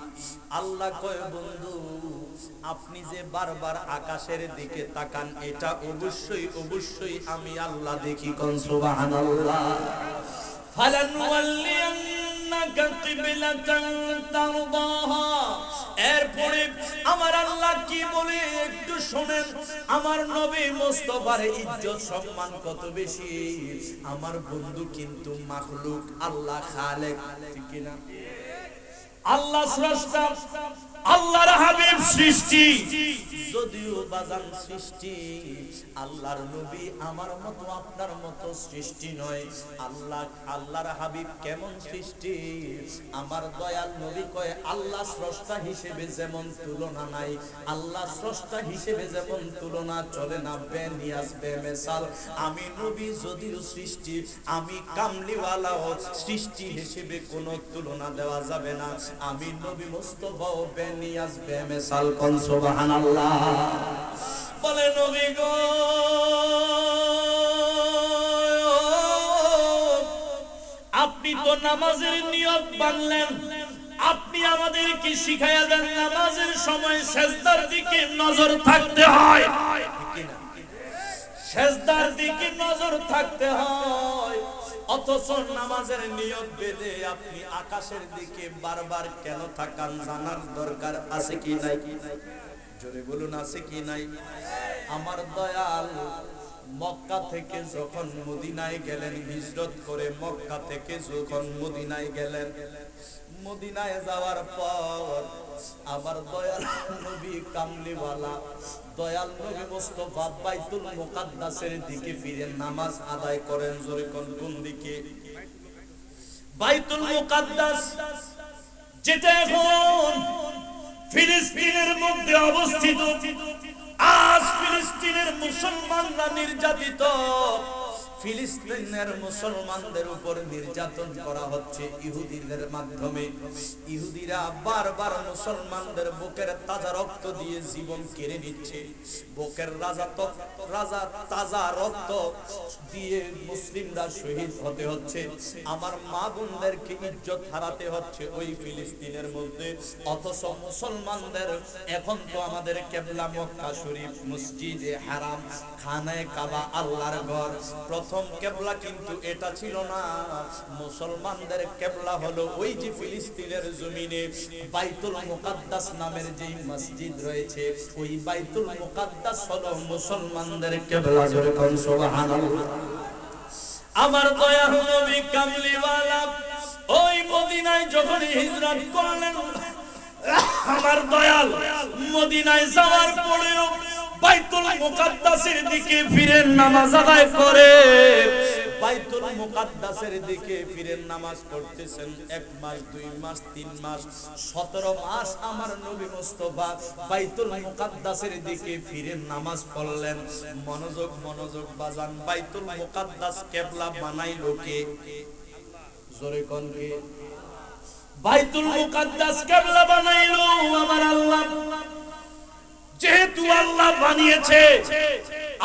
আল্লাহ কয় বন্ধু, আপনি যে বারবার আকাশের দিকে তাকান, এটা অবশ্যই অবশ্যই আমি আল্লাহ দেখি, কোন সুবহানাল্লাহ। ফালানুওয়াল্লিয়ান্নাকা কিবলাতান তারদাহা। এরপরে আমার আল্লাহ কি বলে একটু শুনেন। আমার নবী মুস্তাফার ইজ্জত সম্মান কত বেশি। আমার বন্ধু কিন্তু মাখলুক, আল্লাহ খালেক, ঠিক কি না? আল্লাহ স্রষ্টা, আল্লাহর হাবিব সৃষ্টি, যদিও বাজান সৃষ্টি, আল্লাহর নবী আমার মতো আপনার মতো সৃষ্টি নয়। আল্লাহর হাবিব কেমন সৃষ্টি? আমার দয়াল নবী কয় আল্লাহ স্রষ্টা হিসেবে যেমন তুলনা নাই, আল্লাহ স্রষ্টা হিসেবে যেমন তুলনা চলে না, বেনিয়াজ বেমিসাল। আমি নবী যদিও সৃষ্টি, আমি কামলিওয়ালাও, সৃষ্টি হিসেবে কোনো তুলনা দেওয়া যাবে না। আমি নবী মুস্তাফা বেনিয়াজ বেমিসাল, কোন সুবহানাল্লাহ। বলে নবী গো, আপনি তো নামাজের নিয়ত বানলেন, আপনি আমাদেরকে শিখাইয়া দেন নামাজের সময় সেজদার দিকে নজর থাকতে হয়, সেজদার দিকে নজর থাকতে হয়। অথচ নামাজের নিয়ত বেঁধে আপনি আকাশের দিকে বারবার কেন তাকান? জানার দরকার আছে কি নাই? জোরে বলুন আছে কি নাই? আমার দয়াল মক্কা থেকে যখন মদিনায় গেলেন, হিজরত করে মক্কা থেকে যখন মদিনায় গেলেন, মদিনায় যাওয়ার পর আমার দয়াল নবী কামলিওয়ালা, দয়াল নবী মুস্তাফা বাইতুল মুকাদ্দাসের দিকে ফিরে নামাজ আদায় করেন। জোরে কোন দিকে? বাইতুল মুকাদ্দাস, যেটা এখন ফিলিস্তিনের মধ্যে অবস্থিত। আজ ফিলিস্তিনের মুসলমানরা নির্যাতিত, ফিলিস্তিনের মুসলমানদের উপর নির্যাতন করা হচ্ছে ইহুদিদের মাধ্যমে। ইহুদিরা বারবার মুসলমানদের বুকের তাজা রক্ত দিয়ে জীবন কেড়ে নিচ্ছে। বুকের রাজা তাজা রক্ত দিয়ে মুসলিমরা শহীদ হতে হচ্ছে। আমার মা বোনদেরকে ইজ্জত হারাতে হচ্ছে ওই ফিলিস্তিনের মধ্যে। অথচ মুসলমানদের এখন তো আমাদের কিবলা মক্কা শরীফ, মসজিদে হারাম, খানায়ে কাবা, আল্লাহর ঘর। প্রথম কিবলা কিন্তু এটা ছিল না। মুসলমানদের কিবলা হলো ওই যে ফিলিস্তিনের জমিনে বাইতুল মুকাদ্দাস নামের যে মসজিদ রয়েছে, ওই বাইতুল মুকাদ্দাস হলো মুসলমানদের কিবলা। জোরে কোন সুবহানাল্লাহ। আমার দয়ার নবী কামলিওয়ালা ওই মদিনায় যখন হিজরত করলেন, আমার দয়াল মদিনায় যাওয়ার পরেও বাইতুল মুকাদ্দাসের দিকে ফিরে নামাজ আদায় করে, বাইতুল মুকাদ্দাসের দিকে ফিরে নামাজ পড়তেছেন। 1 মাস 2 মাস 3 মাস 17 মাস আমার নবী মুস্তাফা বাইতুল মুকাদ্দাসের দিকে ফিরে নামাজ পড়লেন। মনোযোগ মনোযোগ বাজান, বাইতুল মুকাদ্দাস কিবলা বানাইলো কে? জোরে কোন কে? বাইতুল মুকাদ্দাস কিবলা বানাইলো আমার আল্লাহ। যেহেতু আল্লাহ বানিয়েছে,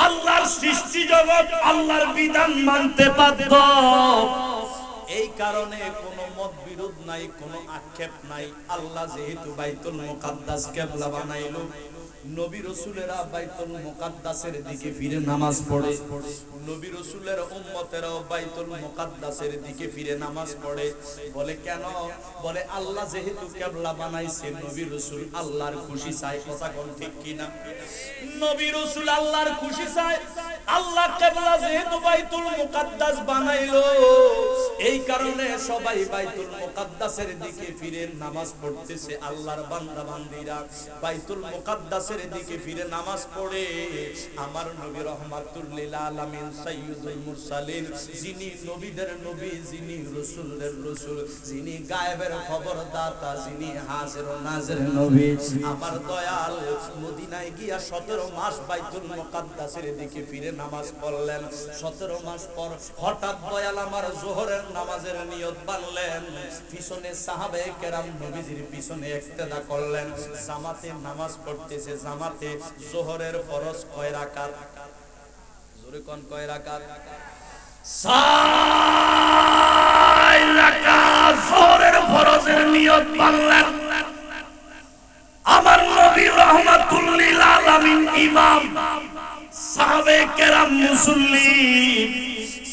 আল্লাহর সৃষ্টি জগৎ আল্লাহর বিধান মানতে বাধ্য। এই কারণে কোনো মত বিরোধ নাই, কোনো আক্ষেপ নাই। আল্লাহ যেহেতু বাইতুল মুকাদ্দাস কিবলা বানাইলো, নবী রাসূলেরা বাইতুল মুকাদ্দাসের দিকে ফিরে নামাজ পড়ে, নবী রাসূলের উম্মতেরাও বাইতুল মুকাদ্দাসের দিকে ফিরে নামাজ পড়ে। বলে কেন? বলে আল্লাহ যেহেতু কিবলা বানাইছে, নবী রাসূল আল্লাহর খুশি চায়। কথা কোন ঠিক কিনা? নবী রাসূল আল্লাহর খুশি চায়। আল্লাহ কিবলা যেহেতু বাইতুল মুকাদ্দাস বানাইলো, এই কারণে সবাই বাইতুল মুকাদ্দাসের দিকে ফিরে নামাজ পড়তেছে। আল্লাহর বান্দা বান্দীরা বাইতুল মুকাদ্দাসের দিকে ফিরে নামাজ পড়ে। আমার নবী রহমাতুল লিল আলামিন সাইয়্যিদুল মুরসালিন, যিনি নবীদের নবী, যিনি রাসূলদের রাসূল, যিনি গায়েবের খবর দাতা, যিনি হাজির ও নাজির নবী, আমার দয়াল মদিনায় গিয়া 17 মাস বাইতুল মুকাদ্দাসের দিকে ফিরে নামাজ পড়লেন। 17 মাস পর হঠাৎ দয়াল আমার যোহরের নামাজের নিয়ত বানলেন। পিছনে সাহাবায়ে কেরাম নবীজির পিছনে ইক্তেদা করলেন। জামাতে নামাজ পড়তেছে। জামাতে যোহরের ফরজ কয় রাকাত? জোরে কোন কয় রাকাত? 4 রাকাত যোহরের ফরজের নিয়ত বানলেন। আমার নবী রহমাতুল লিল আলামিন ইমাম, সাহাবায়ে কেরাম মুসল্লি,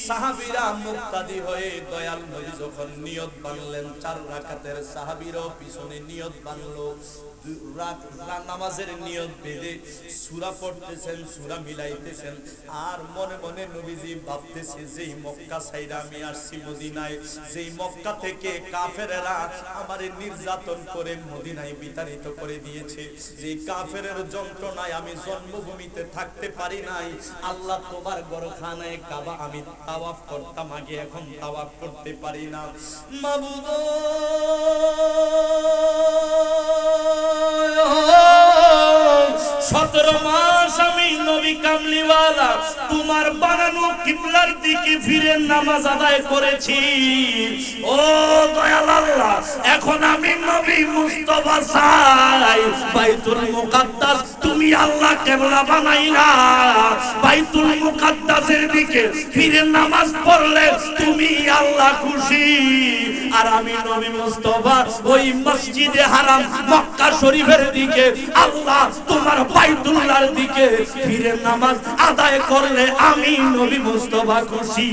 সাহাবীরা মুক্তাদি হয়ে দয়াল নবী যখন নিয়ত বানলেন 4 রাকাতের, সাহাবীরাও পিছনে নিয়ত বানলো। নামাজের নিয়ত বেঁধে সূরা পড়তেছেন, সূরা মিলাইতেছেন। আর মনে মনে নবীজি ভাবতেছে, যেই মক্কা ছাইরা আমি আসছি মদিনায়, যেই মক্কা থেকে কাফেরেরা আমারে নির্যাতন করে মদিনায় বিতাড়িত করে দিয়েছে, যেই কাফেরের যন্ত্রণায় আমি জন্মভূমিতে থাকতে পারি নাই। আল্লাহ তোমার ঘরখানায় কাবা আমি তাওয়াফ করতাম আগে, এখন তাওয়াফ করতে পারি না। মাবুদ 17 মাস আমি নবী কামলিওয়ালা তোমার বানানো কিবলার দিকে ফিরে নামাজ আদায় করেছি। ও দয়াল আল্লাহ, এখন আমি নবী মুস্তাফা চাই বাইতুল মুকাদ্দাস তুমি আল্লাহ কিবলা বানাইলা। বাইতুল মুকাদ্দাসের দিকে ফিরে নামাজ পড়লে তুমি আল্লাহ খুশি। আর আমি নবী মুস্তাফা ওই মসজিদে হারাম মক্কা শরীফের দিকে আল্লাহ তোমার বাইতুল্লাহর দিকে ফিরে নামাজ আদায় করলে আমি নবী মুস্তাফা খুশি।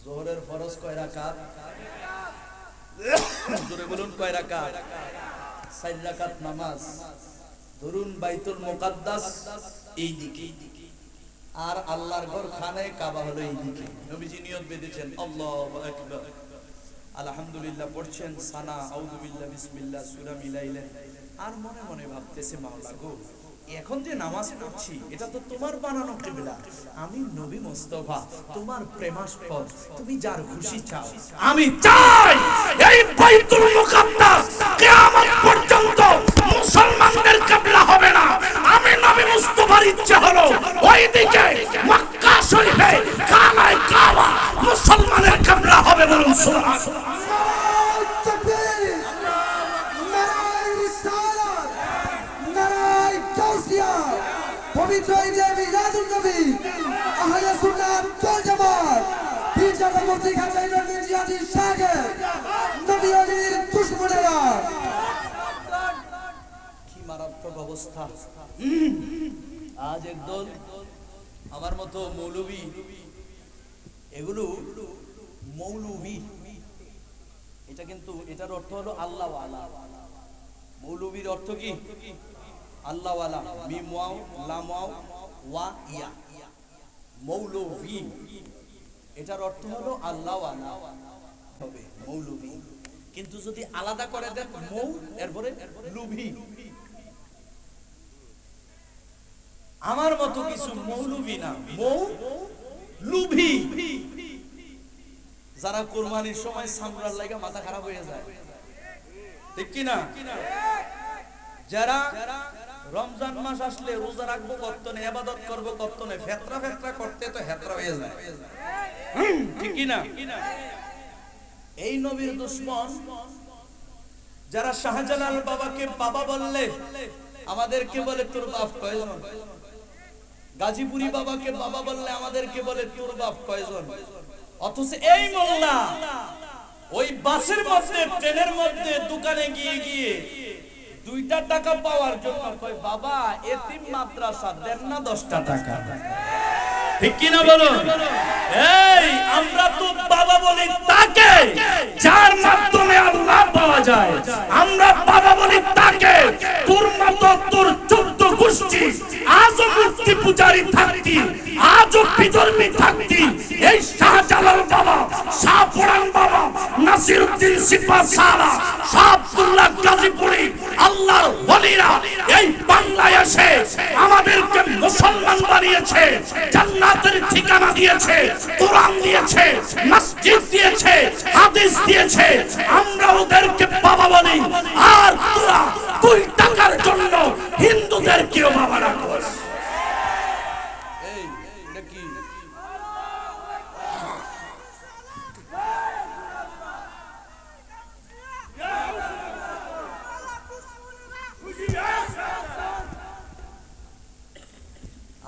যোহরের ফরজ কয় রাকাত? জোরে বলুন কয় রাকাত? 4 রাকাত নামাজ। ধরুন বাইতুল মুকাদ্দাস এই দিকে, আর আল্লাহর ঘর খানায় কাবা হলো এই দিকে। নবীজি নিয়ত বেঁধেছেন, আল্লাহু আকবার, আলহামদুলিল্লাহ পড়ছেন, সানা, আউযু বিল্লাহ, বিসমিল্লাহ, সূরা মিলাইলেন। আর মনে মনে ভাবতেছে, মাওলা গো, এখন যে নামাজ পড়ছি এটা তো তোমার বানানো কিবলা। আমি নবী মুস্তাফা তোমার প্রেমাস্পদ, তুমি যার খুশি চাও। আমি চাই এই বাইতুল মুকাদ্দাস কিয়ামত পর্যন্ত মুসলমানদের কিবলা হবে না। আমি নবী মুস্তাফার ইচ্ছা হলো ওই দিকে মক্কা শরীফে খানায় কাবা মুসলমানের কিবলা হবে। বলুন সুবহানাল্লাহ। পবিত্র ঈদে মিলাদুন নবী, আহলে সুন্নাত ওয়াল জামাত, পীর জাদা মুফতি খাজা ইমাম জিয়াদি শাগের, নবী আলীর দুশমনেরা। কি মারাত্মক অবস্থা! আজ একদল আমার মতো মৌলবী, এগুলো মৌলবী, এটা কিন্তু এটার অর্থ হলো আল্লাহ ওয়ালা। মৌলবীর অর্থ কি? আল্লাহ ওয়ালা, মিম ওয়াও লাম ওয়াও ওয়া ইয়া, মৌলবী এটার অর্থ হলো আল্লাহ ওয়ালা হবে মৌলবী। কিন্তু যদি আলাদা করে দেন মৌ এরপরে লুভি, আমার মতো কিছু মৌলবি না, মৌলুভি, যারা কুরবানির সময় সামরার লাগা মাথা খারাপ হয়ে যায়, ঠিক কি না? যারা রমজান মাস আসলে রোজা রাখবো কত না, ইবাদত করবো কত না, ফেতরা করতে তো হেতরা হয়ে যায়, ঠিক কি না? এই নবীর দুশমন যারা শাহজালাল বাবাকে বাবা বললে আমাদেরকে বলে তোর বাপ কয়জন, গাজীপুরি বাবাকে বাবা বললে আমাদেরকে বলে তোর বাপ কয়জন, অথচ এই মোল্লা ওই বাসের মধ্যে, ট্রেনের মধ্যে, দোকানে গিয়ে 2টা টাকা পাওয়ার জন্য কয় বাবা এতিম মাদ্রাসা দেন না 10টা টাকা, ঠিক কি না বলুন? এই আমরা তো বাবা বলি তাকে যার মাধ্যমে আল্লাহ পাওয়া যায়, আমরা বাবা বলি তাকে তোর মতো তোর 14 গোষ্ঠী আজও মূর্তি পূজারী থাকতি, আজও বিধর্মী থাকতি, এই শাহজালাল বাবা, শাহপুরান বাবা, নাসিরউদ্দিন সিপাহসালা, শাহআব্দুল্লাহ গাজীপুরি আল্লাহর ওলিরা এই বাংলাদেশে আমাদেরকে মুসলমান বানিয়েছে, জান্নাতের ঠিকানা দিয়েছে, কোরআন দিয়েছে, মসজিদ দিয়েছে, হাদিস দিয়েছে, আমরা ওদেরকে বাবা বলি। আর তোরা 2 টাকার জন্য হিন্দুদেরকেও বাবা রাখোস। এই এটা কি?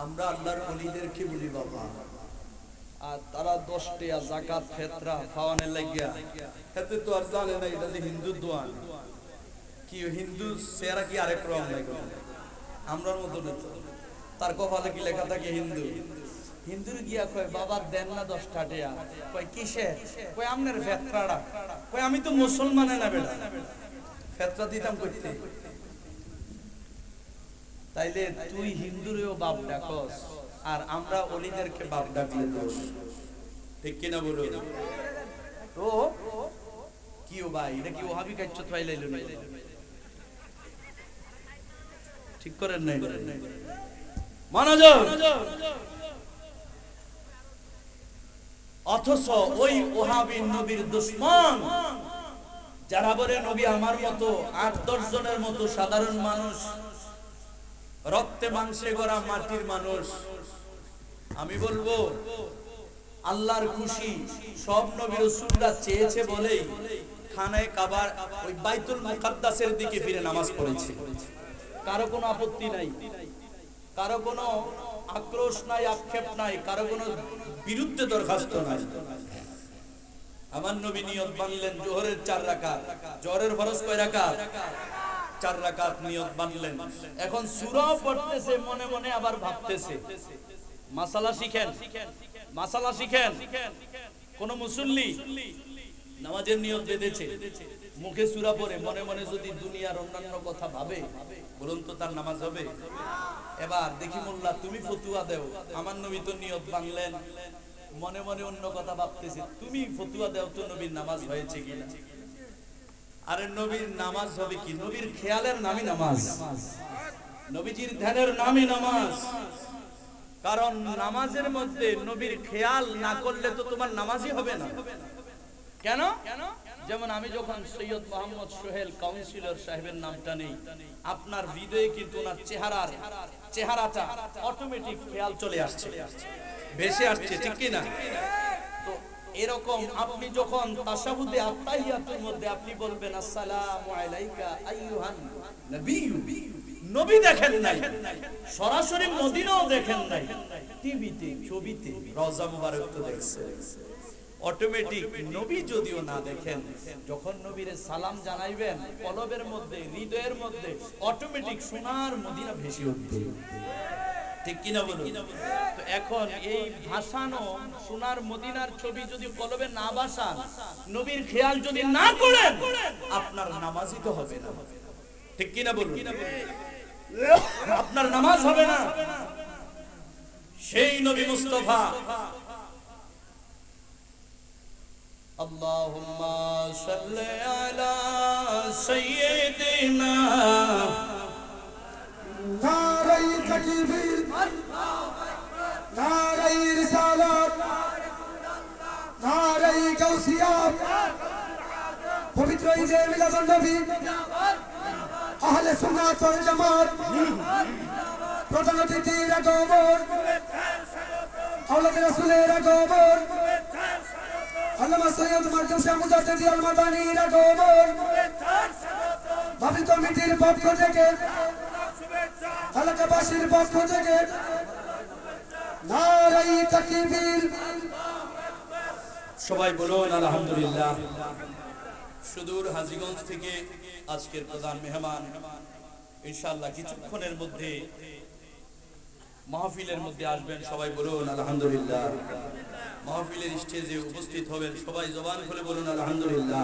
আমরা আল্লাহর ওলিদেরকে বলি বাবা, আর তারা 10 টাকা যাকাত ফিতরা খাওয়ানোর লাগিয়া এতে তো আর জানে না এটা যে হিন্দু দোয়ান, কি হিন্দু সেরা কি আরেক রকম লাগে, আমরার মতো না তো। তার কপালে কি লেখা থাকে হিন্দু, হিন্দুর গিয়া কয় বাবা দেন না 10টা টাকা, কয় কিসে, কয় আমনের ফিতরাটা, কয় আমি তো মুসলমানে না বেটা, ফিতরা দিতাম কইতে। তাইলে তুই হিন্দুরেও বাপ ডাকস আর আমরা ওলিদেরকে বাপ ডাকলে দোষ, ঠিক কিনা বলো? তো কি ও ভাই, এটা কি ওহাবি কাচ্চত পাইলাইলো না, ঠিক করেন নাই? মনোযোগ। অথচ ওই ওহাবি নবীর দুশমন যারা বলে নবী আমার মতো 8-10 জনের মতো সাধারণ মানুষ, রক্তে মাংসে গড়া মাটির মানুষ, আমি বলবো আল্লাহর খুশি সব নবী রাসূলরা চেয়েছে বলেই খানায়ে কাবার ওই বাইতুল মুকাদ্দাসের দিকে ফিরে নামাজ পড়েছে, কারো কোনো আপত্তি নাই, কারো কোনো আক্রোশ নাই, আক্ষেপ নাই, কারো কোনো বিরুদ্ধে দরখাস্ত নাই। আমার নবী নিয়ত বানলেন জোহরের 4 রাকাত, জোহরের ফরজ কয় রাকাত? 4 রাকাত নিয়ত বানলেন। এখন সূরা পড়তেছে, মনে মনে আবার ভাবতেছে, মাসালা শিখেন, মাসালা শিখেন। কোন মুসল্লি নামাজের নিয়ত বেঁধেছে, মুখে সূরা পড়ে মনে মনে যদি দুনিয়ার অন্যান্য কথা ভাবে, বলুন তো তার নামাজ হবে? এবার দেখি মোল্লা তুমি ফতুয়া দেও, আমার নবী তো নিয়ত বানলেন, মনে মনে অন্য কথা ভাবতেছে, তুমি ফতুয়া দেও তো নবীর নামাজ হয়েছে কিনা। আরে নবীর নামাজ হবে কি? নবীর খেয়ালের নামই নামাজ, নবীজির ধ্যানের নামই নামাজ। কারণ নামাজের মধ্যে নবীর খেয়াল না করলে তো তোমার নামাজই হবে না। কেন? যেমন আমি যখন সৈয়দ মোহাম্মদ সোহেল কাউন্সিলর সাহেবের নামটা নেই, আপনার হৃদয়ে কিন্তু ওনার চেহারাটা অটোমেটিক খেয়াল চলে আসছে, ভেসে আসছে, ঠিক কি না? তো এরকম আপনি যখন তাশাহুদে আত্তাহিয়াতুর মধ্যে আপনি বলবেন আসসালামু আলাইকা আইয়ুহান নবিয়্যু, নবী দেখেন নাই, সরাসরি মদিনাও দেখেন নাই, টিভিতে ছবিতে রওজা মুবারক তো দেখছেন, অটোমেটিক নবী যদিও না দেখেন, যখন নবীরে সালাম জানাইবেন কলবের মধ্যে, হৃদয়ের মধ্যে অটোমেটিক সোনার মদিনা ভেসে উঠবে, ঠিক কিনা বলুন? তো এখন এই ভাসানো সোনার মদিনার ছবি যদি কলবে না ভাসান, নবীর খেয়াল যদি না করেন, আপনার নামাজই তো হবে না, ঠিক কিনা বলুন? আপনার নামাজ হবে না। সেই নবী মুস্তাফা আল্লাহুম্মা সাল্লি আলা সাইয়্যিদিনা নারায়ে তাকবীর নারাই গাউসিয়া পবিত্র ঈদে মিলাদুন নবী আহলে সুন্নাত ওয়াল জামাত প্রধান অতিথির আগমন আওলাদ রাসূলের আগমন আল্লামা সৈয়দ মারজুম শাহ মুজাদ্দিদি আল মাদানির আগমন ভাবি কমিটির পক্ষ থেকে এলাকাবাসীর পক্ষ থেকে নারাই তাকবীর। সবাই বলুন আলহামদুলিল্লাহ। সুদূর হাজীগঞ্জ থেকে আজকের প্রধান মেহমান ইনশাআল্লাহ কিছুক্ষণের মধ্যে মাহফিলের মধ্যে আসবেন। সবাই বলুন আলহামদুলিল্লাহ। মাহফিলের স্টেজে উপস্থিত হবেন। সবাই জবান খুলে বলুন আলহামদুলিল্লাহ।